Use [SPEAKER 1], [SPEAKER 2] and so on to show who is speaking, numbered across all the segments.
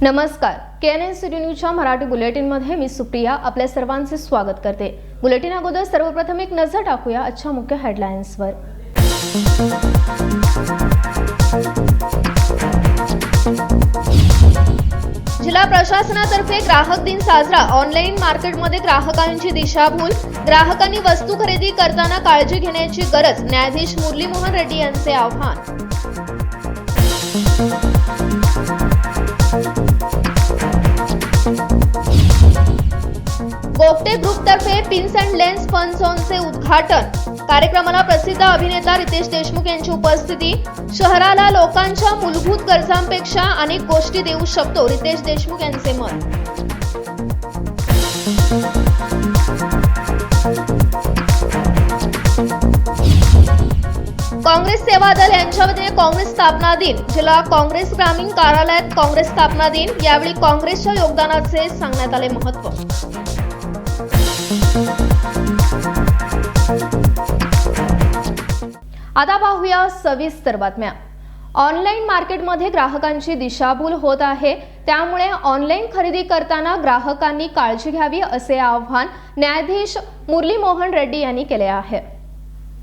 [SPEAKER 1] नमस्कार, KNN city न्यूजच्या मराठी बुलेटिनमध्ये मी सुप्रिया आपल्या सर्वांचे स्वागत करते। बुलेटिन अगोदर सर्वप्रथम एक नजर टाकूया आजच्या मुख्य हेडलाईन्सवर। जिल्हा प्रशासनातर्फे ग्राहक दिन साजरा। ऑनलाईन मार्केटमध्ये ग्राहकांची दिशाभूल, ग्राहकांनी वस्तू खरेदी करताना काळजी घेण्याची गरज। न्यायाधीश मुरली मोहन रेड्डी यांचे आव्हान। गोगटे ग्रुपतर्फे पिन्स अँड लेन्स फन झोनचे उद्घाटन। कार्यक्रमाला प्रसिद्ध अभिनेता रितेश देशमुख यांची उपस्थिती। शहराला लोकांच्या मूलभूत गरजांपेक्षा अनेक गोष्टी देऊ शकतो, रितेश देशमुख यांचे मत। काँग्रेस सेवा दल यांच्या वतीने काँग्रेस स्थापना दिन। जिल्हा काँग्रेस ग्रामीण कार्यालयात काँग्रेस स्थापना दिन। यावेळी काँग्रेसच्या योगदानाचे सांगण्यात आले महत्त्व। आता पाहूया सविस्तर बातम्या। ऑनलाईन मार्केटमध्ये ग्राहकांची दिशाभूल होत आहे, त्यामुळे ऑनलाईन खरेदी करताना ग्राहकांनी काळजी घ्यावी असे आवाहन न्यायाधीश मुरली मोहन रेड्डी यांनी केले आहे।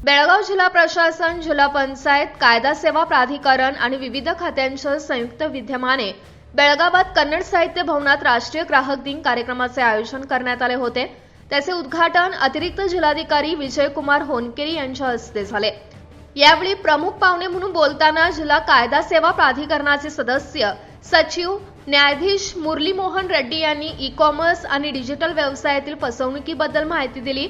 [SPEAKER 1] बेळगाव जिल्हा प्रशासन, जिल्हा पंचायत, कायदा सेवा प्राधिकरण आणि विविध खात्यांच्या संयुक्त विद्यमाने बेळगावात कन्नड साहित्य भवनात राष्ट्रीय ग्राहक दिन कार्यक्रमाचे आयोजन करण्यात आले होते। त्याचे उद्घाटन अतिरिक्त जिल्हाधिकारी विजयकुमार होनकेरी यांच्या हस्ते झाले। यावेळी प्रमुख पाहुणे म्हणून बोलताना जिल्हा कायदा सेवा प्राधिकरणाचे सदस्य सचिव न्यायाधीश मुरली मोहन रेड्डी यांनी ई-कॉमर्स आणि डिजिटल व्यवसायातील फसवणुकीबद्दल माहिती दिली।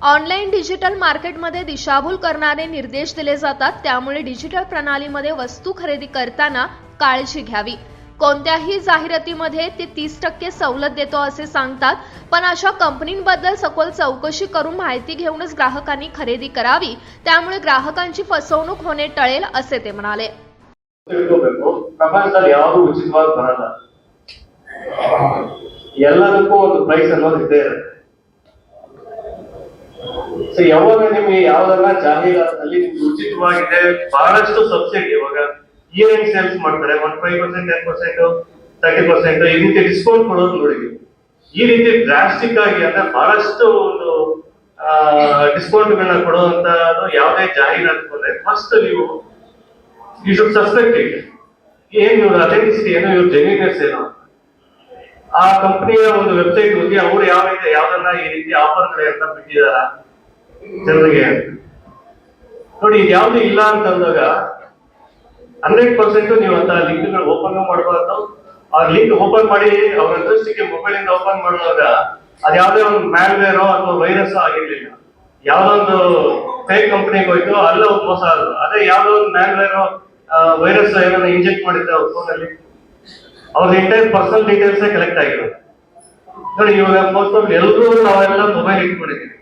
[SPEAKER 1] ऑनलाईन डिजिटल मार्केटमध्ये दिशाभूल करणारे निर्देश दिले जातात, त्यामुळे डिजिटल प्रणालीमध्ये वस्तू खरेदी करताना काळजी घ्यावी। कोणत्याही जाहिरातीमध्ये ते 30% सवलत देतो असे सांगतात, पण अशा कंपनींबद्दल सखोल चौकशी करून माहिती घेऊनच ग्राहकांनी खरेदी करावी, त्यामुळे ग्राहकांची फसवणूक होणे टळेल असे ते म्हणाले।
[SPEAKER 2] ಪ್ರಪಂಚದಲ್ಲಿ ಯಾವುದು ಉಚಿತವಾಗಿ ಬರಲ್ಲ, ಎಲ್ಲದಕ್ಕೂ ಒಂದು ಪ್ರೈಸ್ ಅನ್ನೋದು ಇದ್ದೇ ಇರುತ್ತೆ। ಸೊ ಯಾವಾಗ ನಿಮಗೆ ಯಾವ್ದನ್ನ ಜಾಹೀರಾತಲ್ಲಿ ಉಚಿತವಾಗಿದೆ, ಬಹಳಷ್ಟು ಸಬ್ಸಿಡಿ ಇವಾಗ ಇಯರ್ ಸೇಲ್ಸ್ ಮಾಡ್ತಾರೆ 15%, 10%, 30% ಈ ರೀತಿ ಡಿಸ್ಕೌಂಟ್ ಕೊಡೋದು ನೋಡಿದ್ವಿ। ಈ ರೀತಿ ಡ್ರಾಸ್ಟಿಕ್ ಆಗಿ ಅಂದ್ರೆ ಬಹಳಷ್ಟು ಒಂದು ಡಿಸ್ಕೌಂಟ್ ಗಳನ್ನ ಕೊಡುವಂತದ್ದು ಯಾವುದೇ ಜಾಹೀರಾತು ಬಂದ್ರೆ ಫಸ್ಟ್ ನೀವು ಯು ಶುಡ್ ಸಸ್ಪೆಕ್ಟ್ ಇಟ್, ಏನ್ ಇವ್ರ ಅಥೆಂಟಿಸಿಟಿ ಏನೋ, ಇವ್ರ ಜೆನ್ಯೂನ್ನೆಸ್ ಏನೋ। ಆ ಕಂಪನಿಯ ಒಂದು ವೆಬ್ಸೈಟ್ ಹೋಗಿ ಅವ್ರು ಯಾವ್ದನ್ನ ಈ ರೀತಿ ಆಫರ್ಗಳು ಅಂತ ಬಿಟ್ಟಿದಾರ ಜನರಿಗೆ ನೋಡಿ। ಇದು ಯಾವ್ದು ಇಲ್ಲ ಅಂತಂದಾಗ 100% ನೀವು ಅಂತ ಲಿಂಕ್ಗಳು ಓಪನ್ ಮಾಡಬಾರ್ದು। ಆ ಲಿಂಕ್ ಓಪನ್ ಮಾಡಿ ಅವ್ರ ದೃಷ್ಟಿಗೆ ಮೊಬೈಲ್ ಇಂದ ಓಪನ್ ಮಾಡುವಾಗ ಅದು ಯಾವುದೇ ಒಂದು ಮ್ಯಾಲ್ವೇರೋ ಅಥವಾ ವೈರಸ್ ಆಗಿರ್ಲಿಲ್ಲ, ಯಾವ್ದೊಂದು ಫೇಕ್ ಕಂಪನಿಗೆ ಹೋಯ್ತು ಅಲ್ಲ ಒಂದು ಮೋಸ ಆದ್ರು, ಅದೇ ಯಾವ್ದೋ ಒಂದು ಮ್ಯಾಲ್ವೇರೋ ವೈರಸ್ ಏನನ್ನ ಇಂಜೆಕ್ಟ್ ಮಾಡಿದ್ರೆ ಅವ್ರ ಫೋನಲ್ಲಿ ಅವ್ರ ಎಂಟೈರ್ ಪರ್ಸನಲ್ ಡೀಟೇಲ್ಸ್ ಕಲೆಕ್ಟ್ ಆಗಿರೋದು ನೋಡಿ। ಇವಾಗ ಮೋಸ್ಟ್ ಆಫ್ ಎಲ್ಲರೂ ನಾವೆಲ್ಲ ಮೊಬೈಲ್ ಇಟ್ಕೊಂಡಿದ್ದೀವಿ,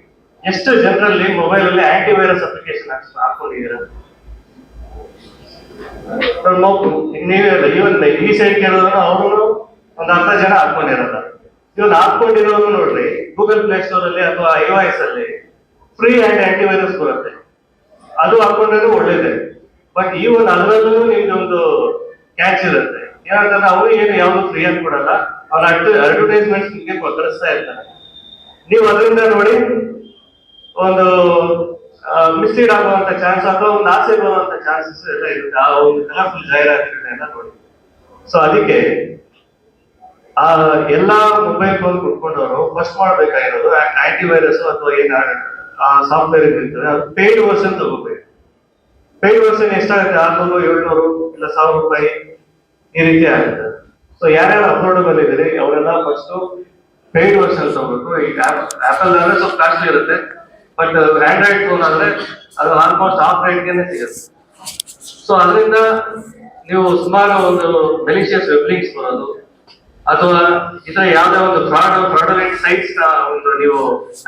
[SPEAKER 2] ಎಷ್ಟು ಜನರಲ್ಲಿ ಮೊಬೈಲ್ ಅಲ್ಲಿ ಆಂಟಿ ವೈರಸ್ ಅಪ್ಲಿಕೇಶನ್ ಹಾಕೊಂಡಿದ್ದೀರಾ? ನೀವೆಲ್ಲ ಇವನ್ ಈ ಸೈಡ್ ಕೇಳಿದ್ರು ಅವರು ಒಂದು 10 ಜನ ಹಾಕೊಂಡಿರೋದ। ಇವನ್ ಹಾಕೊಂಡಿರೋರು ನೋಡ್ರಿ, ಗೂಗಲ್ ಪ್ಲೇ ಸ್ಟೋರ್ ಅಲ್ಲಿ ಅಥವಾ iOS ಅಲ್ಲಿ ಫ್ರೀ ಆಂಟಿ ವೈರಸ್ ಬರುತ್ತೆ, ಅದು ಹಾಕೊಂಡ್ರೆ ಒಳ್ಳೇದೇ। ಬಟ್ ಇವನ್ ಅದರಲ್ಲೂ ನಿಮ್ದೊಂದು ಕ್ಯಾಚ್ ಇರುತ್ತೆ, ಏನಂತಂದ್ರೆ ಅವರು ಏನು ಯಾವ್ದು ಫ್ರೀ ಆಗಿ ಕೊಡಲ್ಲ, ಅವ್ರ ಅಡ್ವರ್ಟೈಸ್ಮೆಂಟ್ಸ್ ನಿಮ್ಗೆ ಕಳಿಸ್ತಾ ಇರ್ತಾರೆ। ನೀವು ಅದರಿಂದ ನೋಡಿ ಒಂದು ಮಿಸ್ಲೀಡ್ ಆಗುವಂತ ಚಾನ್ಸ್ ಅಥವಾ ಒಂದು ಆಸೆ ಬರುವಂತ ಚಾನ್ಸಸ್ ಎಲ್ಲ ಇರುತ್ತೆ, ಆ ಒಂದು ಕಲರ್ಫುಲ್ ಜಾಹೀರಾತುಗಳನ್ನ ನೋಡಿ। ಸೊ ಅದಕ್ಕೆ ಆ ಎಲ್ಲಾ ಮೊಬೈಲ್ ಫೋನ್ ಕುಟ್ಕೊಂಡವರು ಫಸ್ಟ್ ಮಾಡ್ಬೇಕಾಗಿರೋದು ಆಂಟಿ ವೈರಸ್ ಅಥವಾ ಏನ್ ಸಾಫ್ಟ್ವೇರ್ ಇರ್ತದೆ ಅದು ಪೇಯ್ಡ್ ವರ್ಷನ್ ತಗೋಬೇಕು। ಪೇಯ್ಡ್ ವರ್ಷನ್ ಎಷ್ಟಾಗುತ್ತೆ? 600, 700 ಇಲ್ಲ 1000 ರೂಪಾಯಿ ಈ ರೀತಿ ಆಗುತ್ತೆ। ಸೊ ಯಾರ್ಯಾರು ಅಫೋರ್ಡಬಲ್ ಇದ್ದೀರಿ ಅವರೆಲ್ಲ ಫಸ್ಟ್ ಪೇಯ್ಡ್ ವರ್ಷನ್ ತಗೋಬೇಕು। ಈಗ ಆಪಲ್ ಆದ್ರೆ ಸ್ವಲ್ಪ ಕಾಸ್ಟ್ಲಿ ಇರುತ್ತೆ, ಬಟ್ ಆಂಡ್ರಾಯ್ಡ್ ಫೋನ್ ಆದ್ರೆ ಅದು ಆಲ್ಮೋಸ್ಟ್ ಹಾಫ್ ರೇಟ್ಗೆನೆ ಸಿಗುತ್ತೆ। ಸೊ ಅದರಿಂದ ನೀವು ಸುಮಾರು ಒಂದು ಮೆಲಿಷಿಯಸ್ ವೆಬ್ ಲಿಂಕ್ಸ್ ಬರೋದು ಅಥವಾ ಇತರ ಯಾವ್ದೇ ಒಂದು ಫ್ರಾಡಲೆಂಟ್ ಸೈಟ್ಸ್ ನ ಒಂದು ನೀವು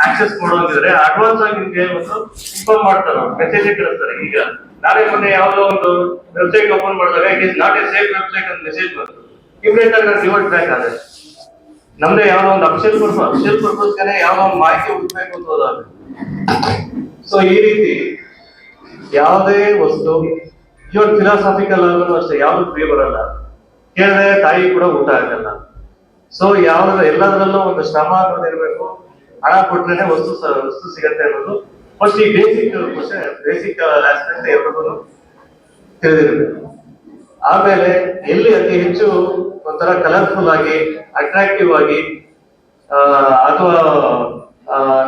[SPEAKER 2] ಆಕ್ಸೆಸ್ ಮಾಡೋಂಗಿದ್ರೆ ಅಡ್ವಾನ್ಸ್ ಆಗಿ ನಿಮ್ಗೆ ಒಂದು ಇನ್ಫಾರ್ಮ್ ಮಾಡ್ತಾರೆ, ಮೆಸೇಜ್ ಕಳಿಸ್ತಾರೆ। ಈಗ ನಾಳೆ ಮೊನ್ನೆ ಯಾವ್ದೋ ಒಂದು ವೆಬ್ಸೈಟ್ ಓಪನ್ ಮಾಡಿದಾಗ it is not A safe website ಅಂತ ಮೆಸೇಜ್ ಬಂತು, ಇಮಿಡಿಯೇಟ್ ಆಗಿ ನಾನು ರಿವರ್ಟ್ ಬ್ಯಾಕ್ ಆದ್ರೆ ನಮ್ದೇ ಯಾವ್ದೋ ಒಂದು ಅಫಿಷಿಯಲ್ ಪರ್ಪಸ್ಗೆ ಯಾವ್ದೋ ಒಂದು ಮಾಹಿತಿ ಹುಡುಕ್ಬೇಕು ಅಂತ ಹೋದಾಗ ಸೊ ಈ ರೀತಿ ಯಾವುದೇ ವಸ್ತು ಇವನ್ ಫಿಲಾಸಾಫಿಕಲ್ ಆದ್ರೂ ಅಷ್ಟೇ ಯಾವ್ದು ಫ್ರೀ ಬರಲ್ಲ। ಕೇಳಿದ್ರೆ ತಾಯಿ ಕೂಡ ಊಟ ಆಗಲ್ಲ. ಸೊ ಎಲ್ಲದರಲ್ಲೂ ಒಂದು ಶ್ರಮ ಅನ್ನೋದು ಇರಬೇಕು. ಹಣ ಕೊಟ್ರೇನೆ ವಸ್ತು ಸಿಗತ್ತೆ ಅನ್ನೋದು ಫಸ್ಟ್ ಈ ಬೇಸಿಕ್ ಆಸ್ಪೆಕ್ಟ್ ಎಲ್ರಿಗೂ ತಿಳಿದಿರಬೇಕು. ಆಮೇಲೆ ಎಲ್ಲಿ ಅತಿ ಹೆಚ್ಚು ಒಂಥರ ಕಲರ್ಫುಲ್ ಆಗಿ ಅಟ್ರಾಕ್ಟಿವ್ ಆಗಿ ಅಥವಾ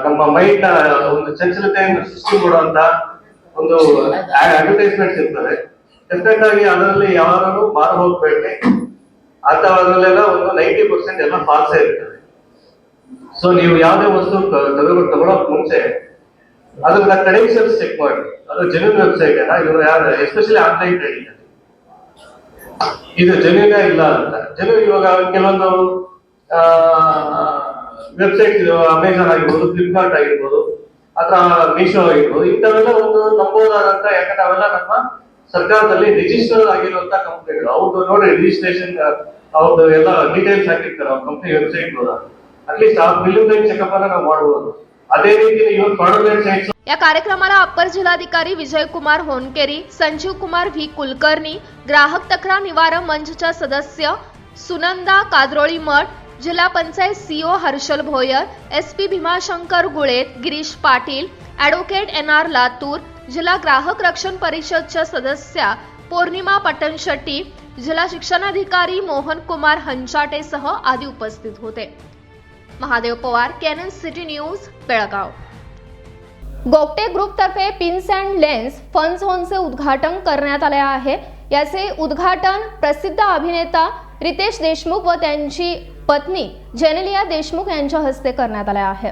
[SPEAKER 2] ನಮ್ಮ ಮೈಂಡ್ ನ ಒಂದು ಚಂಚಲತೆಯನ್ನು ಸೃಷ್ಟಿ ಮಾಡುವಂತ ಒಂದು ಅಡ್ವರ್ಟೈಸ್ಮೆಂಟ್ಸ್ ಇರ್ತದೆ. ಡೆಫಿನೆಟ್ ಆಗಿ ಅದರಲ್ಲಿ ಯಾರು ಮಾರು ಹೋಗ್ಬೇಡ್ರಿ, ಅಥವಾ ಅದರಲ್ಲೆಲ್ಲ ಒಂದು 90% ಎಲ್ಲ ಫಾಲ್ಸೇ ಇರ್ತದೆ. ಸೊ ನೀವು ಯಾವುದೇ ವಸ್ತು ತಗೊಳಕ್ ಮುಂಚೆ ಅದನ್ನ ಕ್ರೆಡೆನ್ಷಿಯಲ್ಸ್ ಚೆಕ್ ಮಾಡಿ, ಅದು ಜೆನ್ಯೂನ್ ವೆಬ್ಸೈಟ್ ಇವರು ಯಾರು ಎಸ್ಪೆಷಲಿ ಆನ್ಲೈನ್ ಟ್ರೇಡಿಂಗ್ ಇದು ಜೆನ್ಯೂನ್ ಇಲ್ಲ ಅಂತ. ಜೆನ್ಯೂನ್ ಇವಾಗ ಕೆಲವೊಂದು ವೆಬ್ಸೈಟ್ ಅಮೆಝಾನ್ ಆಗಿರ್ಬೋದು, ಫ್ಲಿಪ್ಕಾರ್ಟ್ ಆಗಿರ್ಬೋದು, ಅಥವಾ ಮೀಶೋ ಆಗಿರ್ಬೋದು, ಇಂಥವೆಲ್ಲ ಒಂದು ನಂಬೋದಾದಂತ, ಯಾಕಂದ್ರೆ ಅವೆಲ್ಲ ನಮ್ಮ ಸರ್ಕಾರದಲ್ಲಿ ರಿಜಿಸ್ಟರ್ ಆಗಿರುವಂತ ಕಂಪನಿಗಳು. ಅವ್ರದ್ದು ನೋಡಿ ರಿಜಿಸ್ಟ್ರೇಷನ್ ಅವ್ರದ್ದು ಎಲ್ಲ ಡೀಟೇಲ್ಸ್ ಹಾಕಿರ್ತಾರೆ ಅವ್ರ ಕಂಪನಿ ವೆಬ್ಸೈಟ್ ಹೋದಾಗ. ಅಟ್ಲೀಸ್ಟ್ ಆ ಪ್ರಿಲಿಮಿನರಿ ಚೆಕಪ್ ಅನ್ನ ನಾವು ಮಾಡಬಹುದು. ಅದೇ ರೀತಿ ಇವತ್ತು ಫ್ರಾಡುಲೆಂಟ್ ಸೈಟ್ಸ್.
[SPEAKER 1] या कार्यक्रमाला अप्पर जिल्हाधिकारी विजयकुमार होनकेरी, संजीव कुमार व्ही कुलकर्णी, ग्राहक तक्रार निवारण मंचच्या सदस्य सुनंदा काद्रोळी मठ, जिल्हा panchayat CO Harshal Bhoyar, SP Bhimashankar Gulet, Girish Patil, advocate NR Latur, जिल्हा ग्राहक रक्षण परिषदच्या सदस्या पौर्णिमा पटणशेट्टी, जिल्हा शिक्षणाधिकारी मोहन कुमार हंचाटेसह आदी उपस्थित होते. Mahadev Pawar, canon city news, Belgaum. Gogate ग्रुपतर्फे पिन्स अँड लेन्स फन झोनचे उद्घाटन करण्यात आले आहे. याचे उद्घाटन प्रसिद्ध अभिनेता रितेश देशमुख व त्यांची पत्नी जेनेलिया देशमुख यांच्या हस्ते करण्यात आले आहे.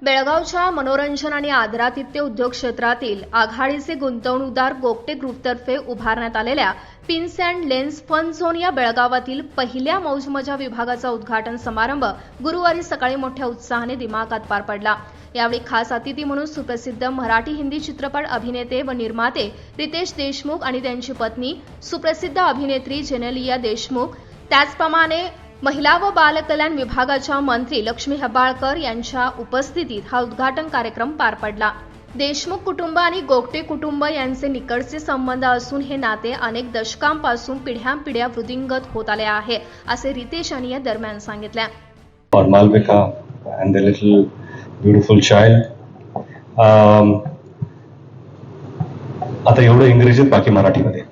[SPEAKER 1] बेळगावच्या मनोरंजन आणि आदरातिथ्य उद्योग क्षेत्रातील आघाडीचे गुंतवणूकदार गोगटे ग्रुपतर्फे उभारण्यात आलेल्या pins and lanes fun zone या बेळगावातील पहिल्या मौजमजा विभागाचा उद्घाटन समारंभ गुरुवारी सकाळी मोठ्या उत्साहाने दिमाखात पार पडला. यावेळी खास अतिथी म्हणून सुप्रसिद्ध मराठी हिंदी चित्रपट अभिनेते व निर्माते रितेश देशमुख आणि त्यांची पत्नी सुप्रसिद्ध अभिनेत्री जेनेलिया देशमुख, त्याचप्रमाणे महिला व बालकल्याण विभागाच्या मंत्री लक्ष्मी हेब्बाळकर यांच्या उपस्थितीत हा उद्घाटन कार्यक्रम पार पडला. देशमुख कुटुंब आणि गोगटे कुटुंब यांचे निकटचे संबंध असून हे नाते अनेक दशकांपासून पिढ्यानपिढ्या वृद्धिंगत होत आले आहे, असे रितेश यांनी या दरम्यान सांगितले.
[SPEAKER 3] और Malvika and the little beautiful child. आता एवढं इंग्रजीत बाकी मराठीमध्ये.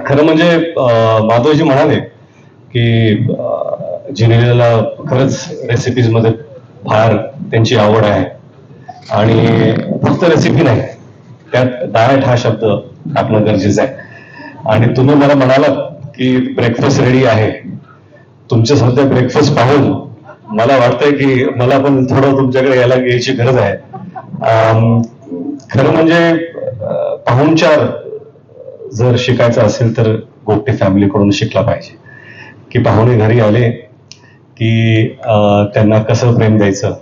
[SPEAKER 3] खरं म्हणजे माधवजी म्हणाले की जेनेलियाला खरंच रेसिपीज मध्ये फार त्यांची आवड आहे आणि फक्त रेसिपी नाही, त्यात डाएट हा शब्द टाकणं गरजेचं आहे. आणि तुम्ही मला म्हणालात की ब्रेकफास्ट रेडी आहे. तुमच्या सध्या ब्रेकफास्ट पाहून मला वाटतंय की मला पण थोडं तुमच्याकडे यायची गरज आहे. खरं म्हणजे पाहुणचार जर शिकायचा असेल तर गोगटे फॅमिलीकडून शिकला पाहिजे की पाहुणे घरी आले की त्यांना कसं प्रेम द्यायचं,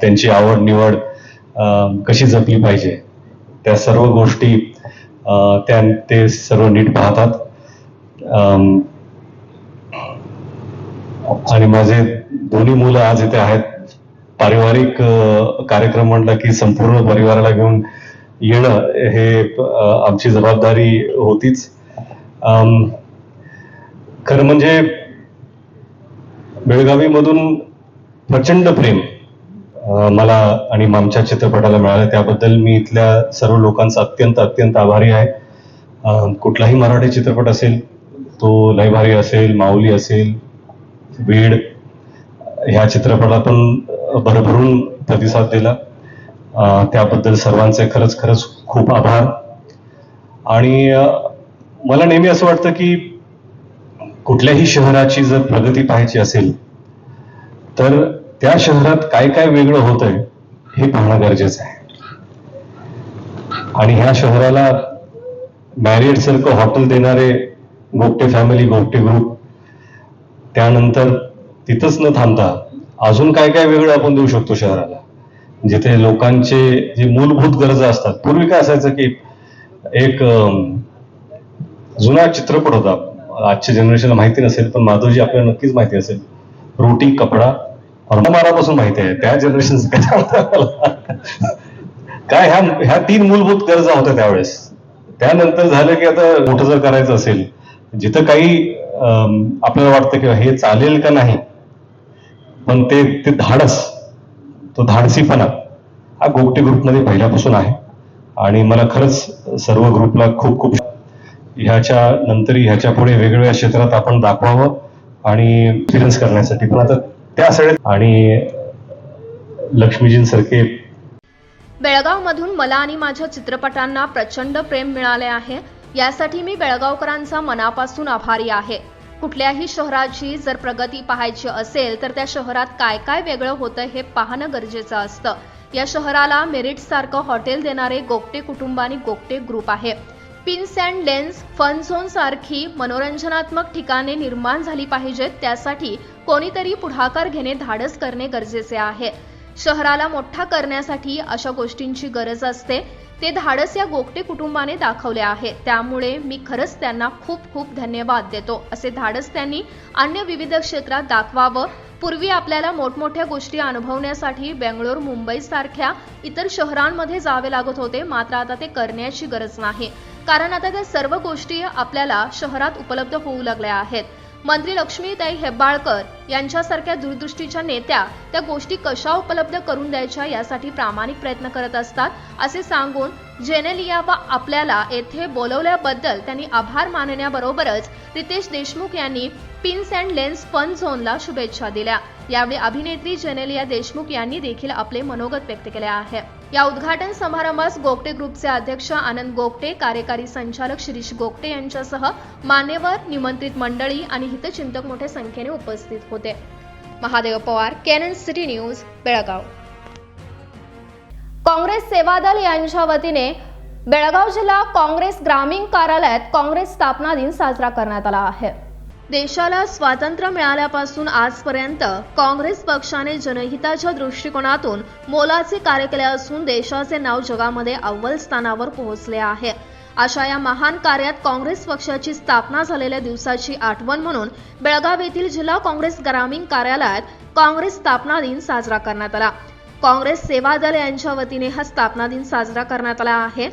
[SPEAKER 3] त्यांची आवड निवड कशी जपली पाहिजे, त्या सर्व गोष्टी ते सर्व नीट पाहतात. आणि माझे दोन्ही मुलं आज इथे आहेत. पारिवारिक कार्यक्रम म्हणला की संपूर्ण परिवाराला घेऊन येणं हे आमची जबाबदारी होतीच. खरं म्हणजे बेळगावी मधून प्रचंड प्रेम मला आणि आमच्या चित्रपटाला मिळालं, त्याबद्दल मी इथल्या सर्व लोकांचा अत्यंत अत्यंत आभारी आहे. कुठलाही मराठी चित्रपट असेल, तो लय भारी असेल, माऊली असेल, बीड, ह्या चित्रपटाला पण भरभरून प्रतिसाद दिला, त्याबद्दल सर्वांचे खरंच खरंच खूप आभार. आणि मला नेहमी असं वाटतं की कुठल्याही शहराची जर प्रगती पाहायची असेल तर त्या शहरात काय काय वेगळं होतंय हे पाहणं गरजेचं आहे. आणि ह्या शहराला मॅरियट सारखं हॉटेल देणारे गोगटे फॅमिली, गोगटे ग्रुप, त्यानंतर तिथंच न थांबता अजून काय काय वेगळं आपण देऊ शकतो शहराला, जिथे लोकांचे जे मूलभूत गरजा असतात. पूर्वी काय असायचं की एक जुना चित्रपट होता, आजच्या जनरेशनला माहिती नसेल पण माधवजी आपल्याला नक्कीच माहिती असेल, रोटी कपडा और मारापासून माहिती आहे त्या जनरेशन काय ह्या 3 मूलभूत गरजा होत्या त्यावेळेस. त्यानंतर झालं की आता मोठं जर करायचं असेल जिथं काही आपल्याला वाटतं की हे चालेल का नाही, पण ते धाडस, तो धाडसीपणा हा गोगटे ग्रुपमध्ये पहिल्यापासून आहे. आणि मला खरंच सर्व ग्रुपला खूप खूप ह्याच्या नंतरही ह्याच्या पुढे वेगवेगळ्या क्षेत्रात आपण दाखवावं आणि एक्सपिरियन्स करण्यासाठी. पण आता त्या सगळ्या आणि लक्ष्मीजींसारखे
[SPEAKER 1] बेळगावमधून मला आणि माझ्या चित्रपटांना प्रचंड प्रेम मिळाले आहे. यासाठी मी बेळगावकरांचा मनापासून आभारी आहे. कुठल्याही शहराची जर प्रगती पाहायची असेल तर त्या शहरात काय काय वेगळं होतं हे पाहणं गरजेचं असतं. या शहराला मेरिट सारखं हॉटेल देणारे गोगटे कुटुंब आणि गोगटे ग्रुप आहे. Pins and lanes, fun zone सारखी मनोरंजनात्मक ठिकाणे निर्माण झाली पाहिजेत. त्यासाठी कोणीतरी पुढाकार घेणे, धाडस करणे गरजेचे आहे. शहराला मोठा करण्यासाठी अशा गोष्टींची गरज असते. ते धाडस या गोगटे कुटुंबाने दाखवले आहे. त्यामुळे मी खरंच त्यांना खूप खूप धन्यवाद देतो. असे धाडस त्यांनी अन्य विविध क्षेत्रात दाखवावं. पूर्वी आपल्याला मोठमोठ्या गोष्टी अनुभवण्यासाठी बेंगळूर, मुंबई सारख्या इतर शहरांमध्ये जावे लागत होते. मात्र आता ते करण्याची गरज नाही, कारण आता त्या सर्व गोष्टी आपल्याला शहरात उपलब्ध होऊ लागल्या आहेत. मंत्री लक्ष्मीताई हेब्बाळकर यांच्यासारख्या दूरदृष्टीच्या नेत्या त्या गोष्टी कशा उपलब्ध करून द्यायच्या यासाठी प्रामाणिक प्रयत्न करत असतात, असे सांगून जेनेलिया व आपल्याला येथे बोलवल्याबद्दल त्यांनी आभार मानण्याबरोबरच रितेश देशमुख यांनी पिन्स अँड लेन्स फन झोनला शुभेच्छा दिल्या. यावेळी अभिनेत्री जेनेलिया देशमुख यांनी देखील आपले मनोगत व्यक्त केले आहे. या उद्घाटन समारंभास गोगटे ग्रुपचे अध्यक्ष आनंद गोगटे, कार्यकारी संचालक शिरीष गोगटे यांच्यासह मान्यवर, निमंत्रित मंडळी आणि हितचिंतक मोठ्या संख्येने उपस्थित होते. Mahadev Pawar, canon city news, Belgaum. Congress Sevadal यांच्या वतीने बेळगाव जिल्हा काँग्रेस ग्रामीण कार्यालयात काँग्रेस स्थापना दिन साजरा करण्यात आला आहे. देशाला स्वातंत्र्य मिळाल्यापासून आजपर्यंत काँग्रेस पक्षाने जनहिताच्या दृष्टिकोनातून मोलाचे कार्य केले असून देशाचे नाव जगामध्ये अव्वल स्थानावर पोहोचले आहे. अशा या महान कार्यात काँग्रेस पक्षाची स्थापना झालेल्या दिवसाची आठवण म्हणून बेळगाव येथील जिल्हा काँग्रेस ग्रामीण कार्यालयात काँग्रेस स्थापना दिन साजरा करण्यात आला. काँग्रेस सेवा दल यांच्या वतीने हा स्थापना दिन साजरा करण्यात आला आहे.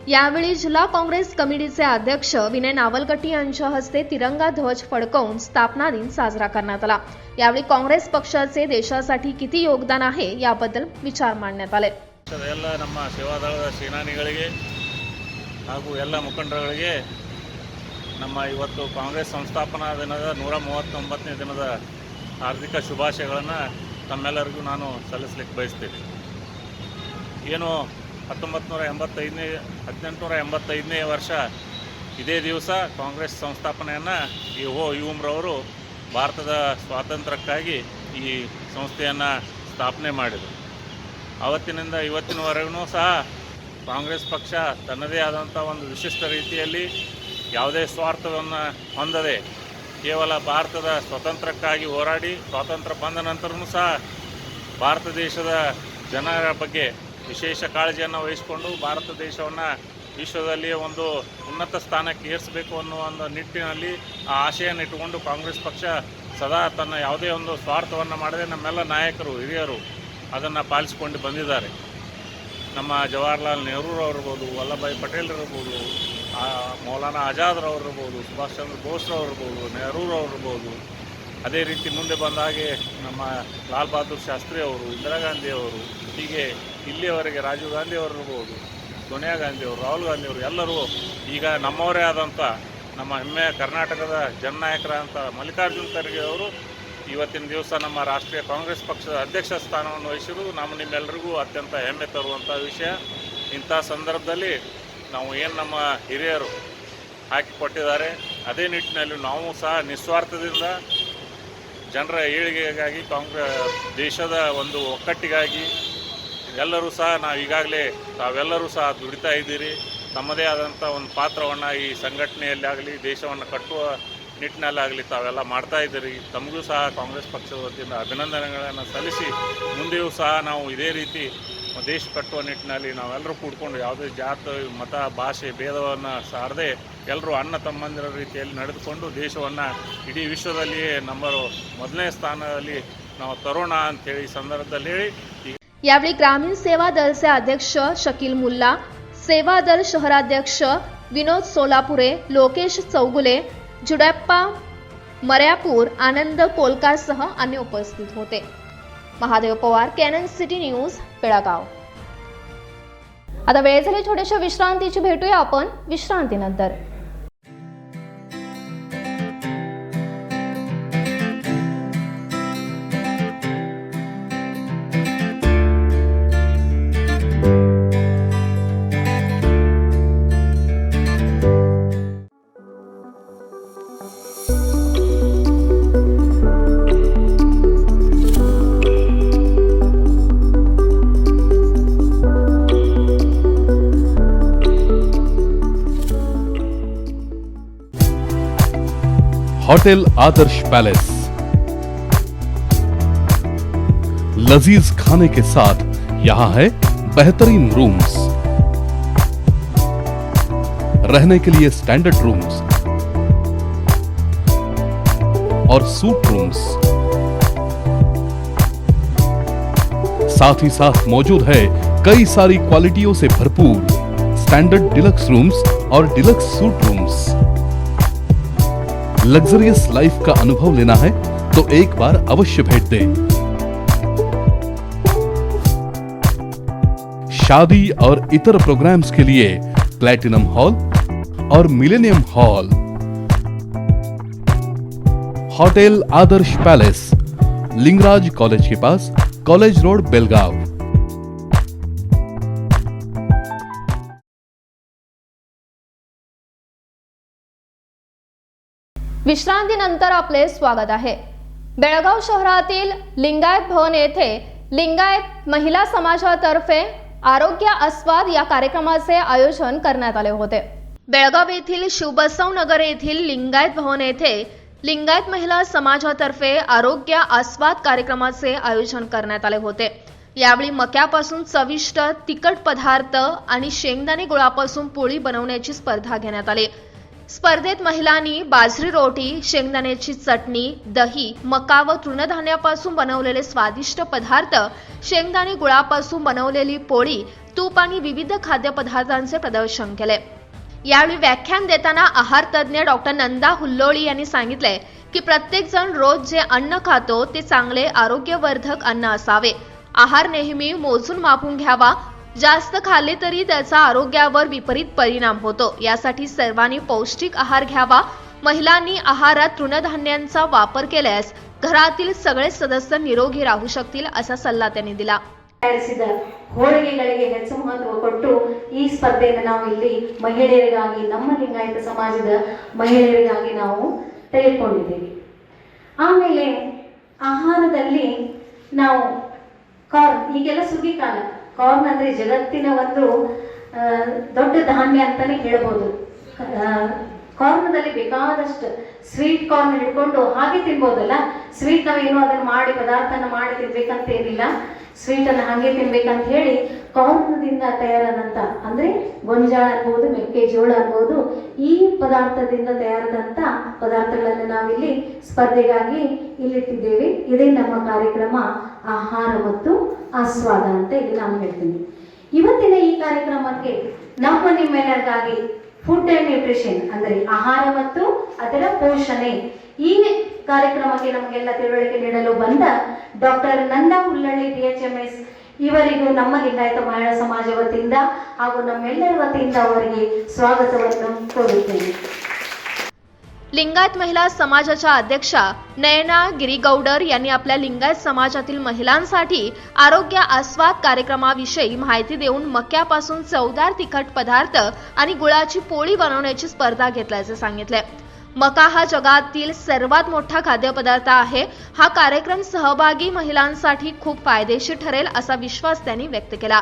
[SPEAKER 1] यावेळी जिल्हा काँग्रेस कमिटीचे अध्यक्ष विनय नावलगट्टी यांच्या हस्ते तिरंगा ध्वज फडकवून स्थापना दिन साजरा करण्यात आला. यावेळी काँग्रेस पक्षाचे देशासाठी किती योगदान आहे याबद्दल विचार मांडण्यात आले.
[SPEAKER 4] ಎಲ್ಲ ನಮ್ಮ ಸೇವಾದಳದ ಸೇನಾನಿಗಳಿಗೆ ಹಾಗೂ ಎಲ್ಲ ಮುಖಂಡರುಗಳಿಗೆ ನಮ್ಮ ಇವತ್ತು ಕಾಂಗ್ರೆಸ್ ಸಂಸ್ಥಾಪನಾ ದಿನದ 139ನೇ ದಿನದ ಹಾರ್ದಿಕ ಶುಭಾಶಯಗಳನ್ನು ತಮ್ಮೆಲ್ಲರಿಗೂ ನಾನು ಸಲ್ಲಿಸಲಿಕ್ಕೆ ಬಯಸ್ತೀನಿ. ಏನು 1885ನೇ ವರ್ಷ ಇದೇ ದಿವಸ ಕಾಂಗ್ರೆಸ್ ಸಂಸ್ಥಾಪನೆಯನ್ನು ಈ ಯುವಮ್ರವರು ಭಾರತದ ಸ್ವಾತಂತ್ರ್ಯಕ್ಕಾಗಿ ಈ ಸಂಸ್ಥೆಯನ್ನು ಸ್ಥಾಪನೆ ಮಾಡಿದರು. ಆವತ್ತಿನಿಂದ ಇವತ್ತಿನವರೆಗೂ ಸಹ ಕಾಂಗ್ರೆಸ್ ಪಕ್ಷ ತನ್ನದೇ ಆದಂಥ ಒಂದು ವಿಶಿಷ್ಟ ರೀತಿಯಲ್ಲಿ ಯಾವುದೇ ಸ್ವಾರ್ಥವನ್ನು ಹೊಂದದೆ ಕೇವಲ ಭಾರತದ ಸ್ವಾತಂತ್ರ್ಯಕ್ಕಾಗಿ ಹೋರಾಡಿ ಸ್ವಾತಂತ್ರ್ಯ ಬಂದ ನಂತರವೂ ಸಹ ಭಾರತ ದೇಶದ ಜನರ ಬಗ್ಗೆ ವಿಶೇಷ ಕಾಳಜಿಯನ್ನು ವಹಿಸಿಕೊಂಡು ಭಾರತ ದೇಶವನ್ನು ವಿಶ್ವದಲ್ಲಿ ಒಂದು ಉನ್ನತ ಸ್ಥಾನಕ್ಕೆ ಏರಿಸಬೇಕು ಅನ್ನುವ ಒಂದು ನಿಟ್ಟಿನಲ್ಲಿ ಆ ಆಶೆಯನ್ನು ಇಟ್ಟುಕೊಂಡು ಕಾಂಗ್ರೆಸ್ ಪಕ್ಷ ಸದಾ ತನ್ನ ಯಾವುದೇ ಒಂದು ಸ್ವಾರ್ಥವನ್ನು ಮಾಡದೆ ನಮ್ಮೆಲ್ಲ ನಾಯಕರು ಹಿರಿಯರು ಅದನ್ನು ಪಾಲಿಸಿಕೊಂಡು ಬಂದಿದ್ದಾರೆ. ನಮ್ಮ ಜವಾಹರ್ಲಾಲ್ ನೆಹರೂರವ್ರಿರ್ಬೋದು, ವಲ್ಲಭಭಾಯಿ ಪಟೇಲ್ರಿರ್ಬೋದು, ಮೌಲಾನಾ ಆಜಾದ್ರವ್ರಿರ್ಬೋದು, ಸುಭಾಷ್ ಚಂದ್ರ ಬೋಸ್ರವ್ರಿರ್ಬೋದು, ನೆಹರೂರವ್ರಿರ್ಬೋದು, ಅದೇ ರೀತಿ ಮುಂದೆ ಬಂದ ಹಾಗೆ ನಮ್ಮ ಲಾಲ್ ಬಹದ್ದೂರ್ ಶಾಸ್ತ್ರಿ ಅವರು, ಇಂದಿರಾ ಗಾಂಧಿ ಅವರು, ಹೀಗೆ ಇಲ್ಲಿಯವರೆಗೆ ರಾಜೀವ್ ಗಾಂಧಿ ಅವರಿರ್ಬೋದು, ಸೋನಿಯಾ ಗಾಂಧಿ ಅವರು, ರಾಹುಲ್ ಗಾಂಧಿ ಅವರು ಎಲ್ಲರೂ ಈಗ ನಮ್ಮವರೇ ಆದಂಥ ನಮ್ಮ ಹೆಮ್ಮೆಯ ಕರ್ನಾಟಕದ ಜನನಾಯಕರಾದಂಥ ಮಲ್ಲಿಕಾರ್ಜುನ್ ಖರ್ಗೆ ಅವರು ಇವತ್ತಿನ ದಿವಸ ನಮ್ಮ ರಾಷ್ಟ್ರೀಯ ಕಾಂಗ್ರೆಸ್ ಪಕ್ಷದ ಅಧ್ಯಕ್ಷ ಸ್ಥಾನವನ್ನು ವಹಿಸಿರುವುದು ನಿಮ್ಮೆಲ್ಲರಿಗೂ ಅತ್ಯಂತ ಹೆಮ್ಮೆ ತರುವಂಥ ವಿಷಯ. ಇಂಥ ಸಂದರ್ಭದಲ್ಲಿ ನಾವು ಏನು ನಮ್ಮ ಹಿರಿಯರು ಹಾಕಿಕೊಟ್ಟಿದ್ದಾರೆ ಅದೇ ನಿಟ್ಟಿನಲ್ಲಿ ನಾವು ಸಹ ನಿಸ್ವಾರ್ಥದಿಂದ ಜನರ ಏಳಿಗೆಗಾಗಿ ದೇಶದ ಒಂದು ಒಕ್ಕಟ್ಟಿಗಾಗಿ ಎಲ್ಲರೂ ಸಹ ನಾವು ಈಗಾಗಲೇ ತಾವೆಲ್ಲರೂ ಸಹ ದುಡಿತಾ ಇದ್ದೀರಿ. ತಮ್ಮದೇ ಆದಂಥ ಒಂದು ಪಾತ್ರವನ್ನು ಈ ಸಂಘಟನೆಯಲ್ಲಿ ಆಗಲಿ ದೇಶವನ್ನು ಕಟ್ಟುವ ನಿಟ್ಟಿನಲ್ಲಾಗಲಿ ತಾವೆಲ್ಲ ಮಾಡ್ತಾ ಇದ್ದೀರಿ. ತಮಗೂ ಸಹ ಕಾಂಗ್ರೆಸ್ ಪಕ್ಷದ ವತಿಯಿಂದ ಅಭಿನಂದನೆಗಳನ್ನು ಸಲ್ಲಿಸಿ ಮುಂದೆಯೂ ಸಹ ನಾವು ಇದೇ ರೀತಿ ದೇಶ ಕಟ್ಟುವ ನಿಟ್ಟಿನಲ್ಲಿ ನಾವೆಲ್ಲರೂ ಕೂಡ್ಕೊಂಡು ಯಾವುದೇ ಜಾತಿ, ಮತ, ಭಾಷೆ ಭೇದವನ್ನು ಸಾರದೆ ಎಲ್ಲರೂ ಅಣ್ಣ ತಮ್ಮಂದಿರ ರೀತಿಯಲ್ಲಿ ನಡೆದುಕೊಂಡು ದೇಶವನ್ನು ಇಡೀ ವಿಶ್ವದಲ್ಲಿಯೇ ಮೊದಲನೇ ಸ್ಥಾನದಲ್ಲಿ ನಾವು ತರೋಣ ಅಂಥೇಳಿ ಈ ಸಂದರ್ಭದಲ್ಲಿ ಹೇಳಿ.
[SPEAKER 1] यावेळी ग्रामीण सेवा दलचे अध्यक्ष शकील मुल्ला, सेवा दल शहराध्यक्ष विनोद सोलापुरे, लोकेश चौगुले, जुडप्पा मर्यापूर, आनंद कोलकारसह अन्य उपस्थित होते. Mahadev Pawar, canon city news, Belgaum. आता वेळ झाली छोट्याशा विश्रांतीची. भेटूया आपण विश्रांतीनंतर.
[SPEAKER 5] होटल आदर्श पैलेस, लजीज खाने के साथ यहाँ है बेहतरीन रूम्स, रहने के लिए स्टैंडर्ड रूम्स और सूट रूम्स, साथ ही साथ मौजूद है कई सारी क्वालिटियों से भरपूर स्टैंडर्ड डिलक्स रूम्स और डिलक्स सूट रूम्स। लग्जरियस लाइफ का अनुभव लेना है तो एक बार अवश्य भेंट दें। शादी और इतर प्रोग्राम्स के लिए प्लैटिनम हॉल और मिलेनियम हॉल। होटल आदर्श पैलेस, लिंगराज कॉलेज के पास, कॉलेज रोड, बेलगाव।
[SPEAKER 1] विश्रांतीनंतर आपले स्वागत आहे. बेळगाव शहरातील लिंगायत भवन येथे लिंगायत महिला समाजातर्फे आरोग्य आस्वाद या कार्यक्रमाचे आयोजन करण्यात आले होते. बेळगाव येथील शिवबसव नगर येथील लिंगायत भवन येथे लिंगायत महिला समाजातर्फे आरोग्य आस्वाद कार्यक्रमाचे आयोजन करण्यात आले होते. यावेळी मक्यापासून चविष्ट तिखट पदार्थ आणि शेंगदाणे गुळापासून पोळी बनवण्याची स्पर्धा घेण्यात आली. स्पर्धेत महिलांनी बाजरी रोटी, शेंगदाण्याची चटणी, दही, मका व तृणधान्यापासून बनवलेले स्वादिष्ट पदार्थ, शेंगदाणे गुळापासून बनवलेली पोळी, तूप आणि विविध खाद्यपदार्थांचे प्रदर्शन केले. यावेळी व्याख्यान देताना आहार तज्ज्ञ डॉक्टर नंदा हुल्लोळी यांनी सांगितले की प्रत्येक जण रोज जे अन्न खातो ते चांगले आरोग्यवर्धक अन्न असावे. आहार नेहमी मोजून मापून घ्यावा. जास्त खाल्ले तरी त्याचा आरोग्यावर विपरीत परिणाम होतो. यासाठी सर्वांनी पौष्टिक आहार घ्यावा. महिलांनी आहारात तृणधान्यांचा वापर केल्यास घरातील सगळे सदस्य निरोगी राहू शकतील असा सल्ला त्यांनी दिला.
[SPEAKER 6] ತಯಾರಿಸಿದ ಹೋಳಿಗೆಗಳಿಗೆ ಹೆಚ್ಚು ಮಹತ್ವ ಕೊಟ್ಟು ಈ ಸ್ಪರ್ಧೆಯನ್ನು ನಾವು ಇಲ್ಲಿ ಮಹಿಳೆಯರಿಗಾಗಿ, ನಮ್ಮ ಲಿಂಗಾಯತ ಸಮಾಜದ ಮಹಿಳೆಯರಿಗಾಗಿ ನಾವು ತೆಗೆದುಕೊಂಡಿದ್ದೇವೆ. ಆಮೇಲೆ ಆಹಾರದಲ್ಲಿ ನಾವು ಕಾರ್ನ್, ಈಗೆಲ್ಲ ಸುಗ್ಗಿ ಕಾಲ, ಕಾರ್ನ್ ಅಂದ್ರೆ ಜಗತ್ತಿನ ಒಂದು ದೊಡ್ಡ ಧಾನ್ಯ ಅಂತಾನೆ ಹೇಳ್ಬೋದು. ಕಾರ್ನದಲ್ಲಿ ಬೇಕಾದಷ್ಟು ಸ್ವೀಟ್ ಕಾರ್ನ್ ಹಿಡ್ಕೊಂಡು ಹಾಗೆ ತಿನ್ಬೋದಲ್ಲ. ಸ್ವೀಟ್ ನಾವೇನು ಅದನ್ನು ಮಾಡಿ ಪದಾರ್ಥನ ಮಾಡಿ ತಿನ್ಬೇಕಂತ ಏನಿಲ್ಲ, ಸ್ವೀಟ್ ಅನ್ನು ಹಾಗೆ ತಿನ್ಬೇಕಂತ ಹೇಳಿ ಕಾರ್ನದಿಂದ ತಯಾರಾದಂತ ಅಂದ್ರೆ ಗೊಂಜಾಳ ಅನ್ಬೋದು, ಮೆಕ್ಕೆಜೋಳ ಅನ್ಬೋದು, ಈ ಪದಾರ್ಥದಿಂದ ತಯಾರಾದಂತ ಪದಾರ್ಥಗಳನ್ನು ನಾವಿಲ್ಲಿ ಸ್ಪರ್ಧೆಗಾಗಿ ಇಲ್ಲಿಟ್ಟಿದ್ದೇವೆ. ಇದೇ ನಮ್ಮ ಕಾರ್ಯಕ್ರಮ ಆಹಾರ ಮತ್ತು ಆಸ್ವಾದ ಅಂತ ಇಲ್ಲಿ ನಾನು ಹೇಳ್ತೀನಿ. ಇವತ್ತಿನ ಈ ಕಾರ್ಯಕ್ರಮಕ್ಕೆ ನಿಮ್ಮೆಲ್ಲರಿಗಾಗಿ ಫುಡ್ ಅಂಡ್ ನ್ಯೂಟ್ರಿಷನ್ ಅಂದ್ರೆ ಆಹಾರ ಮತ್ತು ಅದರ ಪೋಷಣೆ, ಈ ಕಾರ್ಯಕ್ರಮಕ್ಕೆ ನಮಗೆಲ್ಲ ತಿಳುವಳಿಕೆ ನೀಡಲು ಬಂದ ಡಾಕ್ಟರ್ ನಂದಾ ಹುಲ್ಲಳ್ಳಿ DHMS ಇವರಿಗೂ ನಮ್ಮ ಲಿಂಗಾಯತ ಮಹಿಳಾ ಸಮಾಜ ವತಿಯಿಂದ ಹಾಗೂ ನಮ್ಮೆಲ್ಲರ ವತಿಯಿಂದ ಅವರಿಗೆ ಸ್ವಾಗತವನ್ನು ಕೋರುತ್ತೇನೆ.
[SPEAKER 1] लिंगायत महिला समाजाच्या अध्यक्षा नयना गिरीगौडर यांनी आपल्या लिंगायत समाजातील महिलांसाठी आरोग्य आस्वाद कार्यक्रमाविषयी माहिती देऊन मक्यापासून चवदार तिखट पदार्थ आणि गुळाची पोळी बनवण्याची स्पर्धा घेतल्याचे सांगितले. मका हा जगातील सर्वात मोठा खाद्यपदार्थ आहे. हा कार्यक्रम सहभागी महिलांसाठी खूप फायदेशीर ठरेल असा विश्वास त्यांनी व्यक्त केला.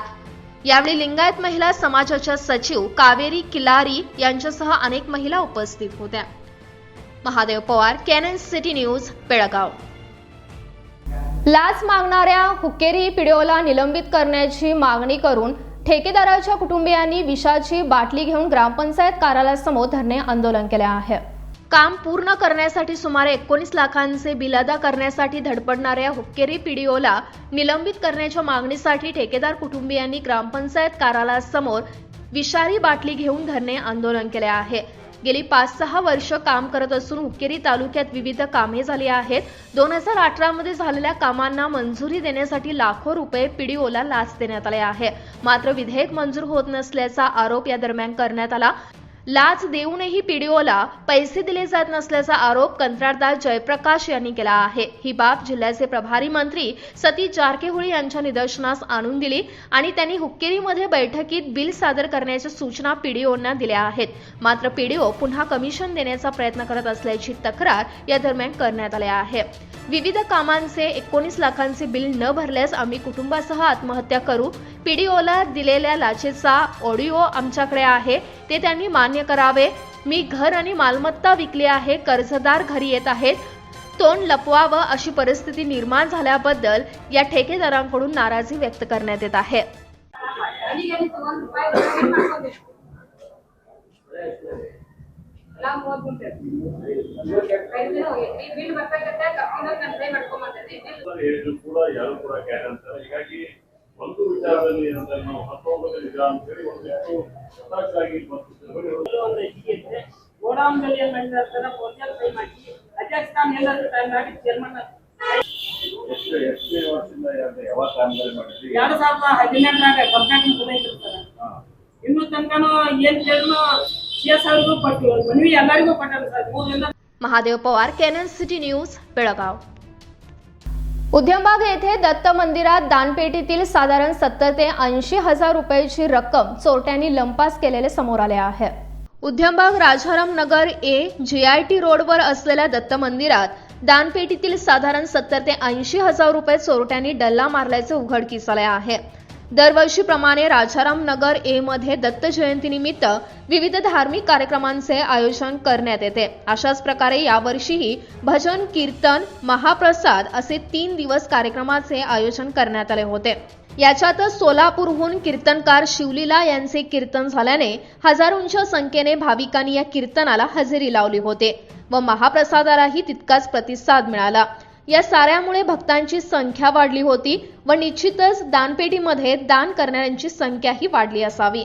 [SPEAKER 1] यावेळी लिंगायत महिला समाजाच्या सचिव कावेरी किलारी यांच्यासह अनेक महिला उपस्थित होत्या. Mahadev Pawar, canon city news, Belgaum. लाच मागणाऱ्या हुक्केरी पिढीओला निलंबित करण्याची मागणी करून ठेकेदाराच्या कुटुंबियांनी विषाची बाटली घेऊन ग्रामपंचायत कार्यालयासमोर धरणे आंदोलन केले आहे. काम पूर्ण करण्यासाठी सुमारे 19 लाखांचे बिल अदा करण्यासाठी धडपडणाऱ्या हुक्केरी पिढीओला निलंबित करण्याच्या मागणीसाठी ठेकेदार कुटुंबियांनी ग्रामपंचायत कार्यालयासमोर विषारी बाटली घेऊन धरणे आंदोलन केले आहे. गेली 5-6 वर्ष काम करत असून हुक्केरी तालुक्यात विविध कामे झाली आहेत. 2018 मध्ये झालेल्या कामांना मंजुरी देण्यासाठी लाखो रुपये पीडीओला लाच देण्यात आले आहे. मात्र विधेयक मंजूर होत नसल्याचा आरोप या दरम्यान करण्यात आला. लाच देऊनही पीडीओला पैसे दिले जात नसल्याचा आरोप कंत्राटदार जयप्रकाश यांनी केला आहे. ही बाब जिल्ह्याचे प्रभारी मंत्री सतीश जारकीहोळी यांच्या निदर्शनास आणून दिली आणि त्यांनी हुक्केरीमध्ये बैठकीत बिल सादर करण्याच्या सूचना पीडीओंना दिल्या आहेत. मात्र पीडीओ पुन्हा कमिशन देण्याचा प्रयत्न करत असल्याची तक्रार या दरम्यान करण्यात आली आहे. विविध कामांचे 19 लाखांचे बिल न भरल्यास आम्ही कुटुंबासह आत्महत्या करू. पीडीओला दिलेल्या लाचेचा ऑडिओ आमच्याकडे आहे, ते त्यांनी मान्य करावे. मी घर आणि मालमत्ता विकली आहे, कर्जदार घरी येत आहेत. तोंड लपवावं अशी परिस्थिती निर्माण झाल्याबद्दल या ठेकेदारांकडून नाराजी व्यक्त करण्यात येत आहे.
[SPEAKER 4] ಕೂಡ ಯಾರು ಕೂಡ ಕ್ಯಾನ್ ಅಂತಾರೆ. ಹೀಗಾಗಿ ಒಂದು ವಿಚಾರದಲ್ಲಿ ಏನಂದ್ರೆ ನಾವು ಹತ್ತೋಗಲಿಲ್ಲ ಅಂತ ಹೇಳಿ ಒಂದಿಷ್ಟು ಹತಾಶಾಗಿ
[SPEAKER 7] ಗೋಡಾಂನಲ್ಲಿ ಏನ್ ಮಾಡಿರ್ತಾರೆ ಪೋರ್ಟಲ್ ಸೈ ಮಾಡಿ ಅಧ್ಯಕ್ಷ ಸ್ಥಾನ ಎಲ್ಲರೂ ಟೈಮ್ ಮಾಡಿ ಚೇರ್ಮನ್
[SPEAKER 4] ಎಷ್ಟೇ ವರ್ಷದಿಂದ ಯಾವಾಗ ಕಾಮಗಾರಿ ಮಾಡಿದ್ರಿ?
[SPEAKER 7] 2018 ಕಂಪ್ಲೇಂಟ್ ಬಂದಿರ್ತಾರೆ. ಇನ್ನು ತನಕನೂ ಏನ್ ಕೇಳಿದ್ರು CS ಪಟ್ಟು ಮನವಿ ಎಲ್ಲರಿಗೂ ಪಟ್ಟಾರೆ ಸರ್. 3 ದಿನ
[SPEAKER 1] Mahadev Pawar, canon city news, Belgaum. Udyambag येथे दत्त मंदिरात दानपेटीतील साधारण 70 ते 80 हजार रुपयाची रक्कम चोरट्यांनी लंपास केलेले समोर आले आहे. उद्यमबाग राजाराम नगर ए GIT रोडवर असलेल्या दत्त मंदिरात दानपेटीतील साधारण 70 ते 80 हजार रुपये चोरट्यांनी डल्ला मारल्याचे उघडकीस आले आहे. दरवर्षीप्रमाणे राजाराम नगर ए मध्ये दत्त जयंतीनिमित्त विविध धार्मिक कार्यक्रमांचे आयोजन करण्यात येते. अशाच प्रकारे यावर्षीही भजन, कीर्तन, महाप्रसाद असे 3 दिवस कार्यक्रमाचे आयोजन करण्यात आले होते. याच्यातच सोलापूरहून कीर्तनकार शिवलीला यांचे कीर्तन झाल्याने हजारोंच्या संख्येने भाविकांनी या कीर्तनाला हजेरी लावली होती व महाप्रसादालाही तितकाच प्रतिसाद मिळाला. या साऱ्यामुळे भक्तांची संख्या वाढली होती व निश्चितच दानपेटीमध्ये दान करणाऱ्यांची संख्याही वाढली असावी.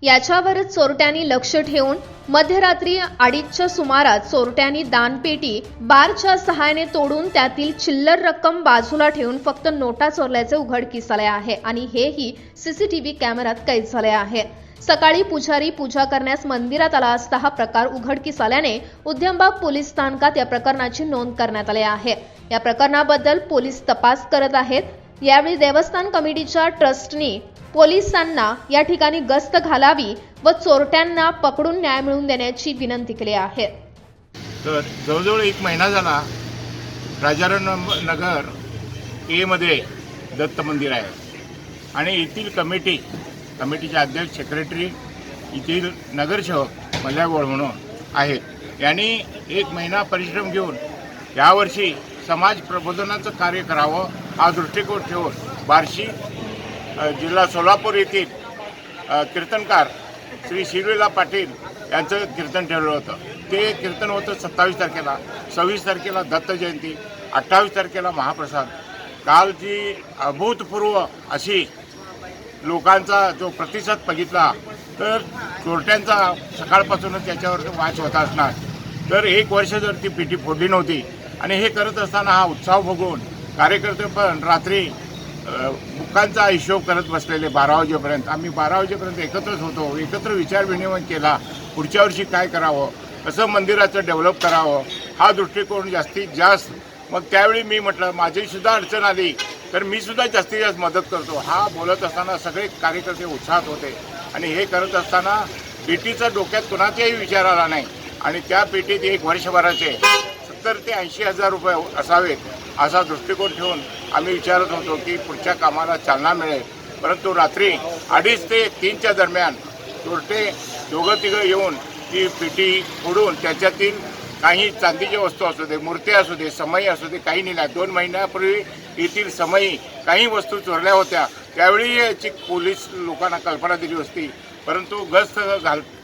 [SPEAKER 1] याच्यावरच चोरट्यांनी लक्ष ठेवून मध्यरात्री 2:30च्या सुमारात चोरट्यांनी दानपेटी बारच्या सहाय्याने तोडून त्यातील चिल्लर रक्कम बाजूला ठेवून फक्त नोटा चोरल्याचे उघडकीस आले आहे आणि हेही CCTV कॅमेऱ्यात कैद झाले आहे. सकाळी पुजारी पूजा करण्यास मंदिरात आला असता हा प्रकार उघडकीस आल्याने उद्यमबाग पोलीस स्थानकात या प्रकरणाची नोंद करण्यात आली आहे. या प्रकरणाबद्दल पोलीस तपास करत आहेत. यावेळी देवस्थान कमिटीच्या ट्रस्टनी पोलिसांना या ठिकाणी गस्त घालावी व चोरट्यांना पकडून न्याय मिळवून देण्याची विनंती केली आहे.
[SPEAKER 8] तर जवळजवळ 1 महिना झाला राजाराम नगर ए मध्ये दत्त मंदिर आहे आणि येथील कमिटीचे अध्यक्ष, सेक्रेटरी, येथील नगरसेवक मल्ल्यागोळ म्हणून आहेत. यांनी 1 महिना परिश्रम घेऊन यावर्षी समाज प्रबोधनाचं कार्य करावं हा दृष्टिकोन ठेवून बार्शी जिल्हा सोलापूर येथील कीर्तनकार श्री शिवलीला पाटील यांचं कीर्तन ठेवलं होतं. ते कीर्तन होतं 27 तारखेला, 26 तारखेला दत्त जयंती, 28 तारखेला महाप्रसाद. काल जी अभूतपूर्व अशी लोकांचा जो प्रतिसाद बघितला तर चोरट्यांचा सकाळपासूनच त्याच्यावर वाच होत असणार. तर 1 वर्ष जर ती पेटी फोडली नव्हती आणि हे करत असताना हा उत्साह बघून कार्यकर्ते पण रात्री बुकांचा हिशोब करत बसलेले 12 वाजेपर्यंत. आम्ही 12 वाजेपर्यंत एकत्रच होतो, एकत्र विचारविनिमय केला, पुढच्या वर्षी काय करावं, कसं मंदिराचं डेव्हलप करावं हा दृष्टिकोन जास्तीत जास्त. मग त्यावेळी मी म्हटलं माझीसुद्धा अडचण आली तर मी सुद्धा जास्तीत जास्त मदत करतो. हा बोलत असताना सगळे कार्यकर्ते उत्साहात होते आणि हे करत असताना पेटीचा डोक्यात कुणाचाही विचार आला नाही आणि त्या पेटीत 1 वर्षभराचे 70 ते 80 हजार रुपये असावेत असा दृष्टिकोन ठेवून आम्ही विचारत होतो की पुढच्या कामाला चालना मिळेल. परंतु रात्री 2:30 ते 3च्या दरम्यान चोरटे 2-3 येऊन ती पेटी फोडून त्याच्यातील काही चांदीच्या वस्तू असू दे, मूर्त्या असू दे, समई असू दे, काही नेल्या. 2 महिन्यापूर्वी येथील समई काही वस्तू चोरल्या होत्या. त्यावेळी याची पोलीस लोकांना कल्पना दिली होती. परंतु गस्त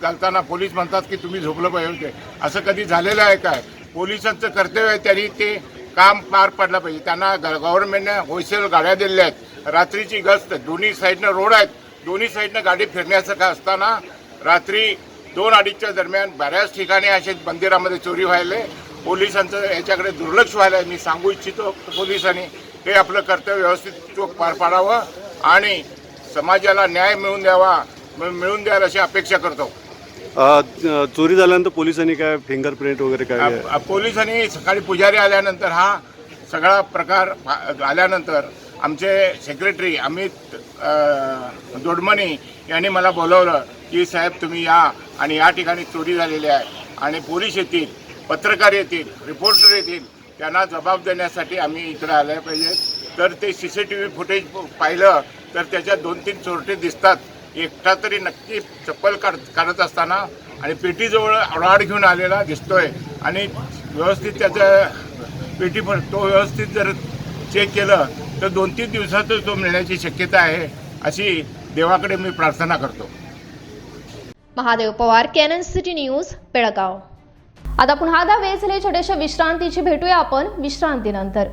[SPEAKER 8] घालताना पोलीस म्हणतात की तुम्ही झोपलं पाहिजे होते. असं कधी झालेलं आहे काय? पोलिसांचं कर्तव्य आहे, त्यांनी ते काम पार पडलं पाहिजे. त्यांना गव्हर्नमेंटने होलसेल गाड्या दिलेल्या आहेत. रात्रीची गस्त, दोन्ही साईडनं रोड आहेत, दोन्ही साईडनं गाडी फिरण्याचं काय असताना रात्री 2-2:30च्या दरम्यान बऱ्याच ठिकाणी असे मंदिरामध्ये चोरी व्हायले. पोलिसांचं याच्याकडे दुर्लक्ष व्हायला मी सांगू इच्छितो. पोलिसांनी हे आपलं कर्तव्य व्यवस्थित पार पाडावं आणि समाजाला न्याय मिळवून द्याल अशी अपेक्षा करतो.
[SPEAKER 9] चोरी झाल्यानंतर पोलिसांनी काय फिंगरप्रिंट वगैरे काय
[SPEAKER 8] पोलिसांनी सकाळी पुजारी आल्यानंतर हा सगळा प्रकार आल्यानंतर आमचे सेक्रेटरी अमित दोडमणी यांनी मला बोलवलं की साहेब तुम्ही या आणि या ठिकाणी चोरी झालेली आहे आणि पोलीस येतील, पत्रकार येतील, रिपोर्टर येतील, त्यांना जबाब देण्यासाठी आम्ही इकडे आले पाहिजे. तर ते CCTV फुटेज पाहिलं तर त्याच्यात 2-3 चोरटे दिसतात. एकटा तरी नक्की चप्पल काढत असताना आणि पेटीजवळ रॉड घेऊन आलेला दिसतोय आणि व्यवस्थित त्याचं पेटी तो व्यवस्थित जर चेक केलं तर 2-3 दिवसातच तो मिळण्याची शक्यता आहे अशी देवाकडे मी प्रार्थना करतो.
[SPEAKER 1] Mahadev Pawar, canon city news, Belgaum. आता पुन्हा वेळ झाली छोट्याशा विश्रांतीची. भेटूया आपण विश्रांतीनंतर.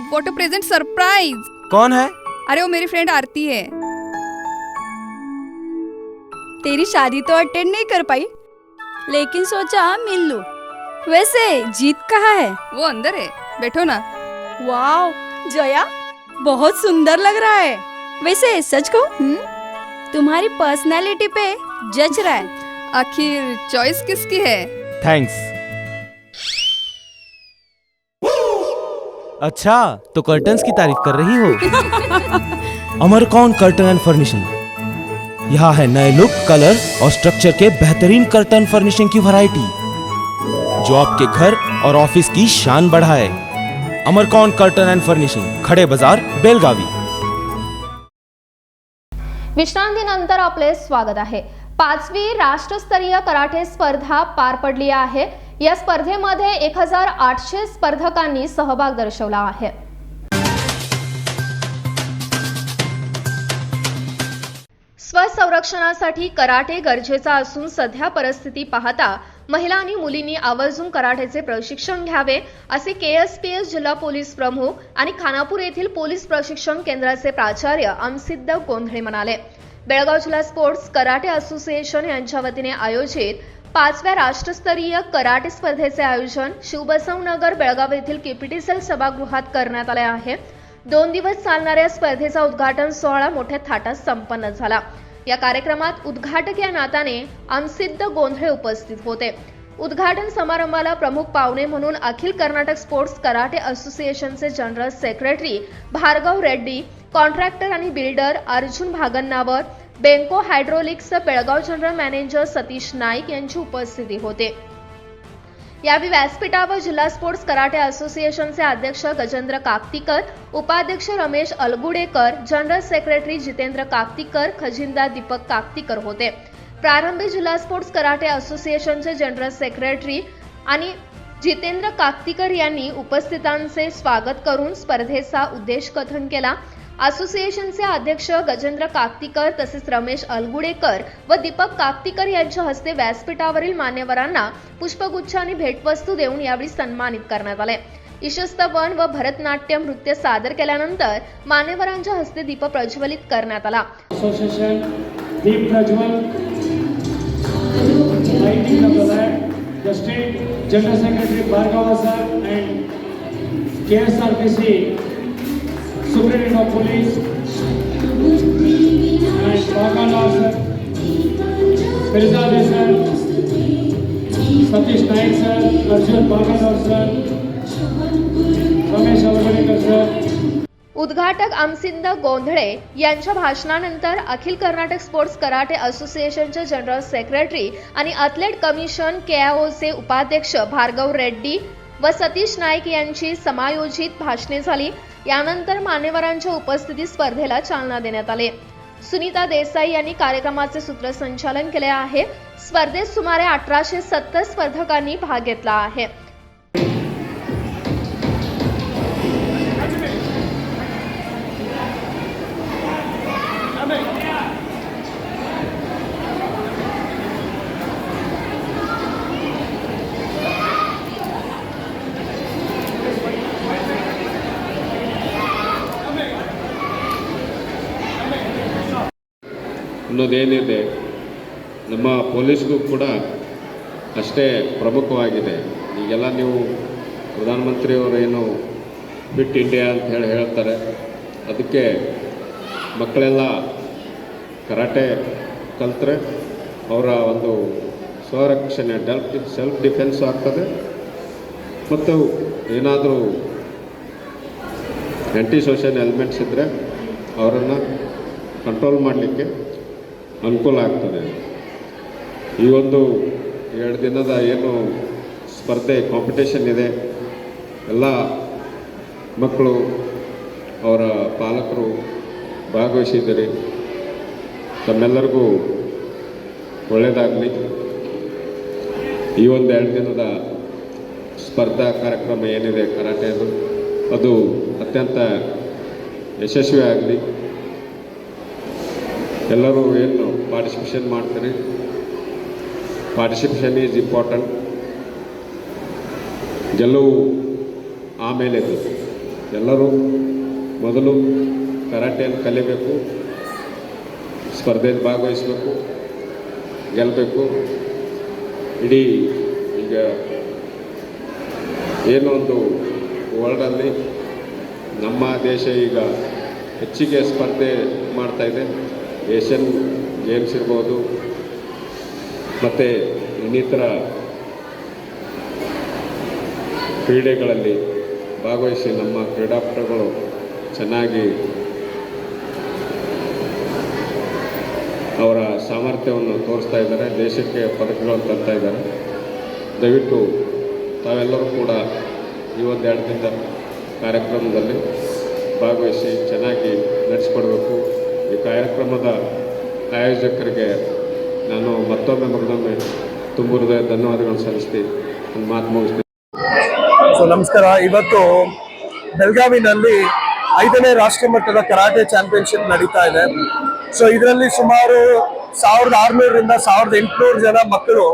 [SPEAKER 10] What a present surprise.
[SPEAKER 11] कौन है?
[SPEAKER 10] अरे वो मेरी फ्रेंड आरती है।
[SPEAKER 12] तेरी शादी तो अटेंड नहीं कर पाई, लेकिन सोचा मिल लूं। वैसे जीत कहाँ है?
[SPEAKER 10] वो अंदर है, बैठो ना।
[SPEAKER 12] वाओ जया, बहुत सुंदर लग रहा है। वैसे सच कहूं, तुम्हारी पर्सनालिटी पे जज रहा है।
[SPEAKER 10] आखिर चॉइस किसकी है?
[SPEAKER 11] थैंक्स। अच्छा तो कर्टन्स की तारीफ कर रही हो। अमरकौन कर्टन एंड फर्निशिंग। यहाँ है नए लुक, कलर और स्ट्रक्चर के बेहतरीन कर्टन फर्निशिंग की वैरायटी जो आपके घर और ऑफिस की शान बढ़ाए। अमरकौन कर्टन एंड फर्निशिंग, खड़े बाजार, बेलगावी।
[SPEAKER 1] विश्रांतीनंतर आपले स्वागत आहे। 5वी राष्ट्रस्तरीय कराटे स्पर्धा पार पडली आहे। या स्पर्धेमध्ये 1800 स्पर्धकांनी सहभाग दर्शवला आहे। स्वसंरक्षणासाठी कराटे गरजेचा असून सध्या परिस्थिती पाहता महिला आणि मुलींनी आवर्जून कराटेचे प्रशिक्षण घ्यावे असे KSPS जिल्हा पोलीस प्रमुख आणि खानापूर येथील पोलीस प्रशिक्षण केंद्राचे प्राचार्य अमसिद्ध गोंधळे म्हणाले। बेळगाव जिल्हा स्पोर्ट्स कराटे असोसिएशन यांच्या वतीने आयोजित 5व्या राष्ट्रस्तरीय कराटे स्पर्धेचे आयोजन शिवबसवनगर बेळगाव येथील KPTCL सभागृहात करण्यात आले आहे। 2 दिवस चालणाऱ्या स्पर्धेचा उद्घाटन सोहळा मोठ्या थाटात संपन्न झाला। या कार्यक्रमात उद्घाटक या नात्याने अमसिद्ध गोंधळे उपस्थित होते। उद्घाटन समारंभाला प्रमुख पाहुणे म्हणून अखिल कर्नाटक स्पोर्ट्स कराटे असोसिएशनचे general secretary Bhargav Reddy, contractor आणि बिल्डर अर्जुन भागन्नावर, बेंको हायड्रोलिक्सचे बेळगाव जनरल मॅनेजर सतीश नाईक यांची उपस्थिती होते। यावेळी व्यासपीठावर जिल्हा स्पोर्ट्स कराटे असोसिएशनचे अध्यक्ष गजेंद्र काकतीकर, उपाध्यक्ष रमेश अलगुडेकर, जनरल सेक्रेटरी जितेंद्र काकतीकर, खजिनदार दीपक काकतीकर होते। प्रारंभी जिल्हा स्पोर्ट्स कराटे असोसिएशनचे जनरल सेक्रेटरी आणि जितेंद्र काकतीकर यांनी उपस्थितांचे स्वागत करून स्पर्धेचा उद्देश कथन केला। असोसिएशनचे अध्यक्ष गजेंद्र काकतीकर तसेच रमेश अलगुडेकर व दीपक काकतीकर यांच्या हस्ते व्यासपीठावरील मान्यवरांना पुष्पगुच्छ आणि भेटवस्तू देऊन यावेळी सन्मानित करण्यात आले। ईशस्तवन व भरतनाट्यम नृत्य सादर केल्यानंतर मान्यवरांच्या हस्ते दीप प्रज्वलित करण्यात आला।
[SPEAKER 13] Association Deep Prajwal, lighting of the lamp, the State General Secretary Bhargava sir and KSRTC Superintendent of Police and Bhagala sir, Firzade sir, Satish Naik sir, Arjun Bhagala sir, Ramesh Avarganikar sir.
[SPEAKER 1] उद्घाटक आमसिंद गोंधळे यांच्या भाषणानंतर अखिल Karnataka sports karate असोसिएशनचे general secretary आणि athlete commission KIOचे उपाध्यक्ष भार्गव रेड्डी व सतीश नाईक यांची समायोजित भाषणे झाली. यानंतर मान्यवरांच्या उपस्थितीत स्पर्धेला चालना देण्यात आली. सुनीता देसाई यांनी कार्यक्रमाचे सूत्रसंचालन केले आहे. स्पर्धेत सुमारे 1870 स्पर्धकांनी भाग घेतला आहे.
[SPEAKER 14] ಅನ್ನೋದೇನಿದೆ ನಮ್ಮ ಪೊಲೀಸ್ಗೂ ಕೂಡ ಅಷ್ಟೇ ಪ್ರಮುಖವಾಗಿದೆ. ಈಗೆಲ್ಲ ನೀವು ಪ್ರಧಾನಮಂತ್ರಿಯವರು ಏನು ಫಿಟ್ ಇಂಡಿಯಾ ಅಂತ ಹೇಳ್ತಾರೆ, ಅದಕ್ಕೆ ಮಕ್ಕಳೆಲ್ಲ ಕರಾಟೆ ಕಲ್ತ್ರೆ ಅವರ ಒಂದು ಸ್ವರಕ್ಷಣೆ ಸೆಲ್ಫ್ ಡಿಫೆನ್ಸ್ ಆಗ್ತದೆ ಮತ್ತು ಏನಾದರೂ ಆ್ಯಂಟಿ ಸೋಷಿಯಲ್ ಎಲಿಮೆಂಟ್ಸ್ ಇದ್ದರೆ ಅವರನ್ನು ಕಂಟ್ರೋಲ್ ಮಾಡಲಿಕ್ಕೆ ಅನುಕೂಲ ಆಗ್ತದೆ. ಈ ಒಂದು 2 ದಿನದ ಏನು ಸ್ಪರ್ಧೆ ಕಾಂಪಿಟೇಷನ್ ಇದೆ, ಎಲ್ಲ ಮಕ್ಕಳು ಅವರ ಪಾಲಕರು ಭಾಗವಹಿಸಿದ್ದೀರಿ. ತಮ್ಮೆಲ್ಲರಿಗೂ ಒಳ್ಳೆಯದಾಗಲಿ. ಈ ಒಂದು 2 ದಿನದ ಸ್ಪರ್ಧಾ ಕಾರ್ಯಕ್ರಮ ಏನಿದೆ ಕರಾಟೆದು, ಅದು ಅತ್ಯಂತ ಯಶಸ್ವಿ ಆಗಲಿ. ಎಲ್ಲರೂ ಏನು ಪಾರ್ಟಿಸಿಪೇಷನ್ ಮಾಡ್ತಾರೆ, ಪಾರ್ಟಿಸಿಪೇಷನ್ ಈಸ್ ಇಂಪಾರ್ಟೆಂಟ್. ಗೆಲುವು ಆಮೇಲೆ ಎಲ್ಲರೂ ಮೊದಲು ಕರಾಟೆಯನ್ನು ಕಲಿಬೇಕು, ಸ್ಪರ್ಧೆಯಲ್ಲಿ ಭಾಗವಹಿಸಬೇಕು, ಗೆಲ್ಲಬೇಕು. ಇಡೀ ಈಗ ಏನೊಂದು ವರ್ಲ್ಡಲ್ಲಿ ನಮ್ಮ ದೇಶ ಈಗ ಹೆಚ್ಚಿಗೆ ಸ್ಪರ್ಧೆ ಮಾಡ್ತಾಯಿದೆ. ಏಷ್ಯನ್ ಗೇಮ್ಸ್ ಇರ್ಬೋದು ಮತ್ತು ಇನ್ನಿತರ ಕ್ರೀಡೆಗಳಲ್ಲಿ ಭಾಗವಹಿಸಿ ನಮ್ಮ ಕ್ರೀಡಾಪಟುಗಳು ಚೆನ್ನಾಗಿ ಅವರ ಸಾಮರ್ಥ್ಯವನ್ನು ತೋರಿಸ್ತಾ ಇದ್ದಾರೆ, ದೇಶಕ್ಕೆ ಪದಕಗಳನ್ನು ತರ್ತಾ ಇದ್ದಾರೆ. ದಯವಿಟ್ಟು ತಾವೆಲ್ಲರೂ ಕೂಡ ಈ ಒಂದು 2 ದಿನದ ಕಾರ್ಯಕ್ರಮದಲ್ಲಿ ಭಾಗವಹಿಸಿ ಚೆನ್ನಾಗಿ ನಡೆಸಿಕೊಡ್ಬೇಕು. ಈ ಕಾರ್ಯಕ್ರಮದ ಆಯೋಜಕರಿಗೆ ನಾನು ಮತ್ತೊಮ್ಮೆ ತುಂಬ ಹೃದಯ ಧನ್ಯವಾದಗಳನ್ನು ಸಲ್ಲಿಸ್ತೀನಿ. ನನ್ನ ಮಾತು ಮುಗಿಸ್ತೀನಿ.
[SPEAKER 15] ನಮಸ್ಕಾರ. ಇವತ್ತು ಬೆಳಗಾವಿನಲ್ಲಿ 5ನೇ ರಾಷ್ಟ್ರ ಮಟ್ಟದ ಕರಾಟೆ ಚಾಂಪಿಯನ್ಶಿಪ್ ನಡೀತಾ ಇದೆ. ಸೊ ಇದರಲ್ಲಿ ಸುಮಾರು 1600ರಿಂದ 1800 ಜನ ಮಕ್ಕಳು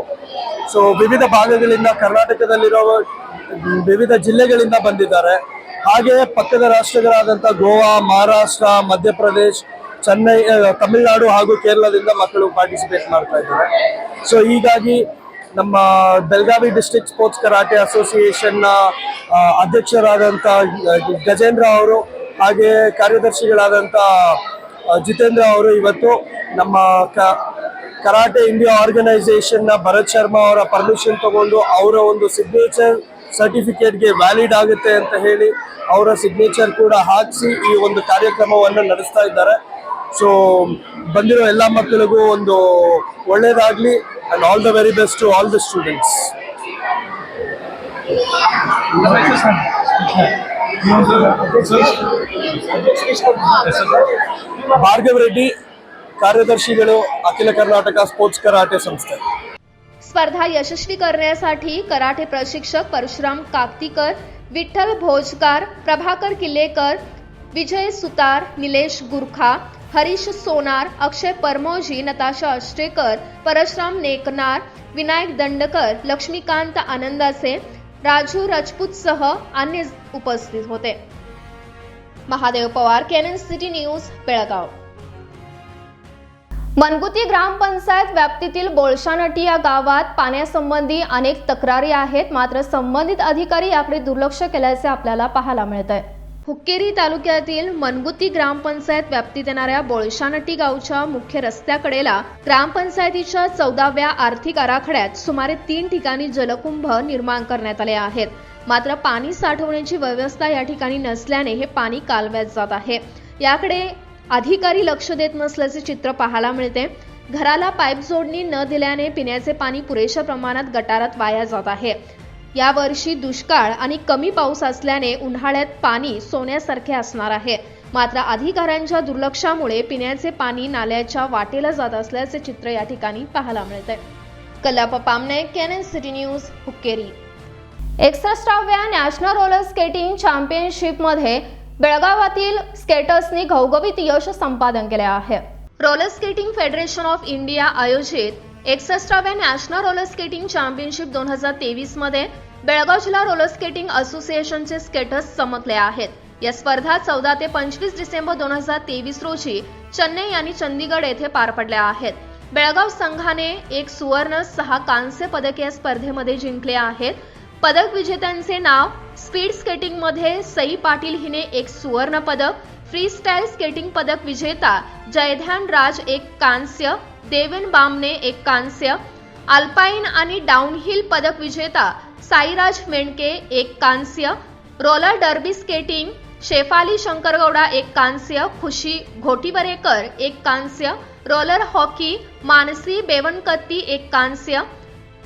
[SPEAKER 15] ವಿವಿಧ ಭಾಗಗಳಿಂದ, ಕರ್ನಾಟಕದಲ್ಲಿರೋ ವಿವಿಧ ಜಿಲ್ಲೆಗಳಿಂದ ಬಂದಿದ್ದಾರೆ. ಹಾಗೆ ಪಕ್ಕದ ರಾಷ್ಟ್ರಗಳಾದಂಥ ಗೋವಾ, ಮಹಾರಾಷ್ಟ್ರ, ಮಧ್ಯಪ್ರದೇಶ್, ಚೆನ್ನೈ, ತಮಿಳುನಾಡು ಹಾಗೂ ಕೇರಳದಿಂದ ಮಕ್ಕಳು ಪಾರ್ಟಿಸಿಪೇಟ್ ಮಾಡ್ತಾ ಇದ್ದಾರೆ. ಸೊ ಹೀಗಾಗಿ ನಮ್ಮ ಬೆಳಗಾವಿ ಡಿಸ್ಟ್ರಿಕ್ಟ್ ಸ್ಪೋರ್ಟ್ಸ್ ಕರಾಟೆ ಅಸೋಸಿಯೇಷನ್ನ ಅಧ್ಯಕ್ಷರಾದಂಥ ಗಜೇಂದ್ರ ಅವರು ಹಾಗೆ ಕಾರ್ಯದರ್ಶಿಗಳಾದಂಥ ಜಿತೇಂದ್ರ ಅವರು ಇವತ್ತು ನಮ್ಮ ಕರಾಟೆ ಇಂಡಿಯಾ ಆರ್ಗನೈಸೇಷನ್ನ ಭರತ್ ಶರ್ಮಾ ಅವರ ಪರ್ಮಿಷನ್ ತಗೊಂಡು ಅವರ ಒಂದು ಸಿಗ್ನೇಚರ್ ಸರ್ಟಿಫಿಕೇಟ್ಗೆ ವ್ಯಾಲಿಡ್ ಆಗುತ್ತೆ ಅಂತ ಹೇಳಿ ಅವರ ಸಿಗ್ನೇಚರ್ ಕೂಡ ಹಾಕಿಸಿ ಈ ಒಂದು ಕಾರ್ಯಕ್ರಮವನ್ನು ನಡೆಸ್ತಾ ಇದ್ದಾರೆ. ಸೊ ಬಂದಿರೋ ಎಲ್ಲ ಮಕ್ಕಳಿಗೂ ಒಂದು ಒಳ್ಳೆಯದಾಗಲಿ and all the very best to all the students. Bhargav Reddy, ಕಾರ್ಯದರ್ಶಿಗಳು, अखिल कर्नाटक स्पोर्ट्स कराटे संस्था.
[SPEAKER 1] स्पर्धा यशस्वी करण्यासाठी कराटे प्रशिक्षक परशुराम काकतीकर, विठ्ठल भोजकार, प्रभाकर किल्लेकर, विजय सुतार, निलेश गुरखा, हरीश सोनार, अक्षय परमोजी, नताशा अष्टेकर, परशुराम नेकनार, विनायक दंडकर, लक्ष्मीकांत आनंदासे, राजू राजपूतसह अन्य उपस्थित होते. महादेव पवार, केनन सिटी न्यूज, बेळगाव. मनगुती ग्रामपंचायत व्याप्तीतील बोळशानटी या गावात पाण्यासंबंधी अनेक तक्रारी आहेत, मात्र संबंधित अधिकारी याकडे दुर्लक्ष केल्याचे आपल्याला पाहायला मिळत आहे। हुक्केरी तालुक्यातील मनगुती ग्रामपंचायत व्याप्तीत येणाऱ्या बोळशानटी गावच्या मुख्य रस्त्याकडेला ग्रामपंचायतीच्या 14व्या आर्थिक आराखड्यात सुमारे 3 ठिकाणी जलकुंभ निर्माण करण्यात आले आहेत, मात्र पाणी साठवण्याची व्यवस्था या ठिकाणी नसल्याने हे पाणी कालव्यात जात आहे। याकडे अधिकारी लक्ष देत नसल्याचे चित्र पाहायला मिळते। घराला पाईप जोडणी न दिल्याने पिण्याचे पाणी पुरेशा प्रमाणात गटारात वाया जात आहे। यावर्षी दुष्काळ आणि कमी पाऊस असल्याने उन्हाळ्यात पाणी सोन्यासारखे असणार आहे, मात्र अधिकाऱ्यांच्या दुर्लक्षामुळे पिण्याचे पाणी नाल्याच्या वाटेला जात असल्याचे चित्र या ठिकाणी पाहायला मिळते। Kallappa Pamne, KNN city news, Hukkeri. 61व्या नॅशनल रोलर स्केटिंग चॅम्पियनशिपमध्ये बेळगावातील स्केटर्सनी घवघवीत यश संपादन केले आहे। Roller skating federation of India आयोजित 61व्या नॅशनल रोलर स्केटिंग चॅम्पियनशिप 2023 मध्ये बेळगाव जिल्हा रोलर स्केटिंग असोसिएशनचे स्केटर्स चमकले आहेत। या स्पर्धा 14 ते 25 डिसेंबर 2023 रोजी चेन्नई आणि चंदीगड येथे पार पडल्या आहेत। बेळगाव संघाने 1 सुवर्ण 6 कांस्य पदके या स्पर्धेमध्ये जिंकले आहेत। पदक विजेत्यांचे नाव: स्पीड स्केटिंग मध्ये सई पाटील हिने 1 सुवर्ण पदक, फ्री स्टाईल स्केटिंग पदक विजेता जयध्यान राज 1 कांस्य, देवेन बामने 1 कांस्य, अल्पाईन आणि डाऊनहिल पदक विजेता साईराज मेंढके 1 कांस्य, रोलर डर्बी स्केटिंग शेफाली शंकरगौडा 1 कांस्य, खुशी घोटीबरेकर 1 कांस्य, रोलर हॉकी मानसी बेवनकत्ती 1 कांस्य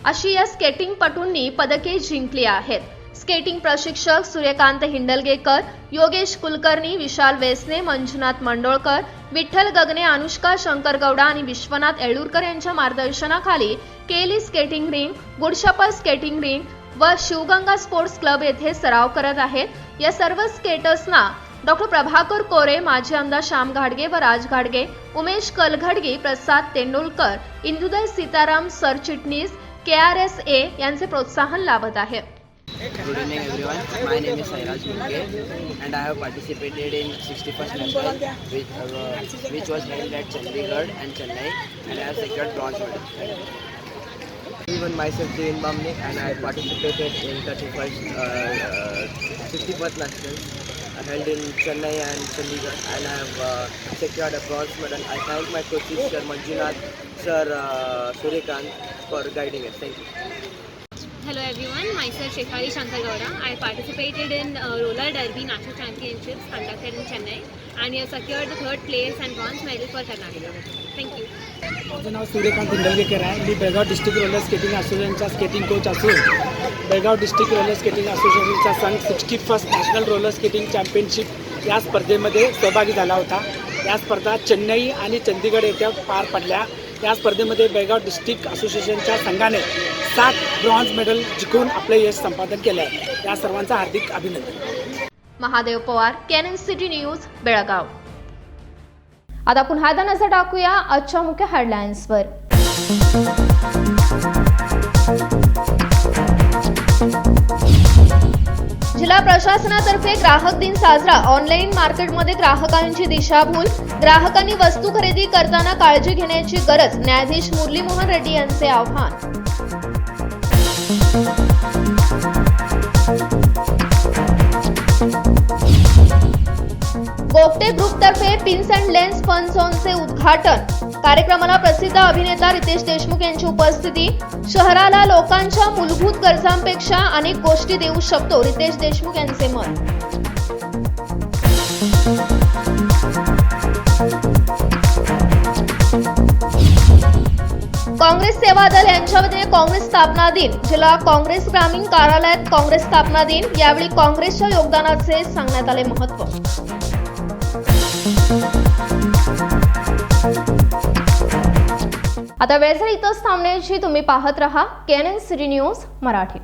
[SPEAKER 1] अशी या स्केटिंगपटूंनी पदके जिंकली आहेत। स्केटिंग प्रशिक्षक सूर्यकांत हिंडलगेकर, योगेश कुलकर्णी, विशाल वेसने, मंजुनाथ मंडोळकर, विठ्ठल गगने, अनुष्का शंकरगौडा आणि विश्वनाथ येळूरकर यांच्या मार्गदर्शनाखाली केली स्केटिंग रिंग, गुडशपर स्केटिंग रिंग व शिवगंगा स्पोर्ट्स क्लब येथे सराव करत आहेत। या सर्व स्केटर्सना डॉक्टर प्रभाकर कोरे, माजी आमदार श्याम घाडगे व राज घाडगे, उमेश कलघडगी, प्रसाद तेंडुलकर, इंदुदय सीताराम सरचिटणीस, KRSA यांचे प्रोत्साहन लाभत आहे।
[SPEAKER 16] Good evening everyone, my name is Sairaj Munge and I have participated in 61st National which was held at Chandigarh and Chennai and I have secured bronze medal. Even myself Devin Bamne and I have participated in 61st National held in Chennai and Chandigarh and I have secured a bronze medal. I thank my coaches Sir Manjunath, Sir Suryakant for guiding us. Thank you.
[SPEAKER 17] Hello everyone, myself Shefali Shankar Gowda. I participated in roller derby national championships conducted in Chennai and have secured the 3rd place and bronze medal for Karnataka. Thank you.
[SPEAKER 18] माझं नाव सूर्यकांत हिंडलगेकर आहे। मी Belgaum district roller skating असोसिएशनचा skating coach असून Belgaum district roller skating असोसिएशनचा संघ 61st national roller skating championship या स्पर्धेमध्ये सहभागी झाला होता। या स्पर्धा चेन्नई आणि चंदीगड येथे पार पडल्या। या स्पर्धेमध्ये बेळगाव डिस्ट्रिक्ट असोसिएशनच्या संघाने 7 ब्रॉन्झ मेडल जिंकून आपले यश संपादन केले आहे। या सर्वांचा हार्दिक अभिनंदन।
[SPEAKER 1] Mahadev Pawar, KNN city news, Belgaum. आता पुन्हा एकदा नजर टाकूया आजच्या मुख्य हेडलाईन्सवर। जिल्हा प्रशासनातर्फे ग्राहक दिन साजरा, ऑनलाईन मार्केटमध्ये ग्राहकांची दिशाभूल, ग्राहकांनी वस्तू खरेदी करताना काळजी घेण्याची गरज, न्यायाधीश मुरली मोहन रेड्डी यांचे आव्हान। गोगटे ग्रुपतर्फे पिन्स अँड लेन्स फन झोनचे उद्घाटन, कार्यक्रमाला प्रसिद्ध अभिनेता रितेश देशमुख यांची उपस्थिती। शहराला लोकांच्या मूलभूत गरजांपेक्षा अनेक गोष्टी देऊ शकतो, रितेश देशमुख यांचे मत। काँग्रेस सेवा दल यांच्या वतीने काँग्रेस स्थापना दिन, जिल्हा काँग्रेस ग्रामीण कार्यालयात काँग्रेस स्थापना दिन। यावेळी काँग्रेसच्या योगदानाचे सांगण्यात आले महत्त्व। आता वेळ झाली इथंच थांबण्याची। तुम्ही पाहत रहा केएनएन सिटी न्यूज मराठी।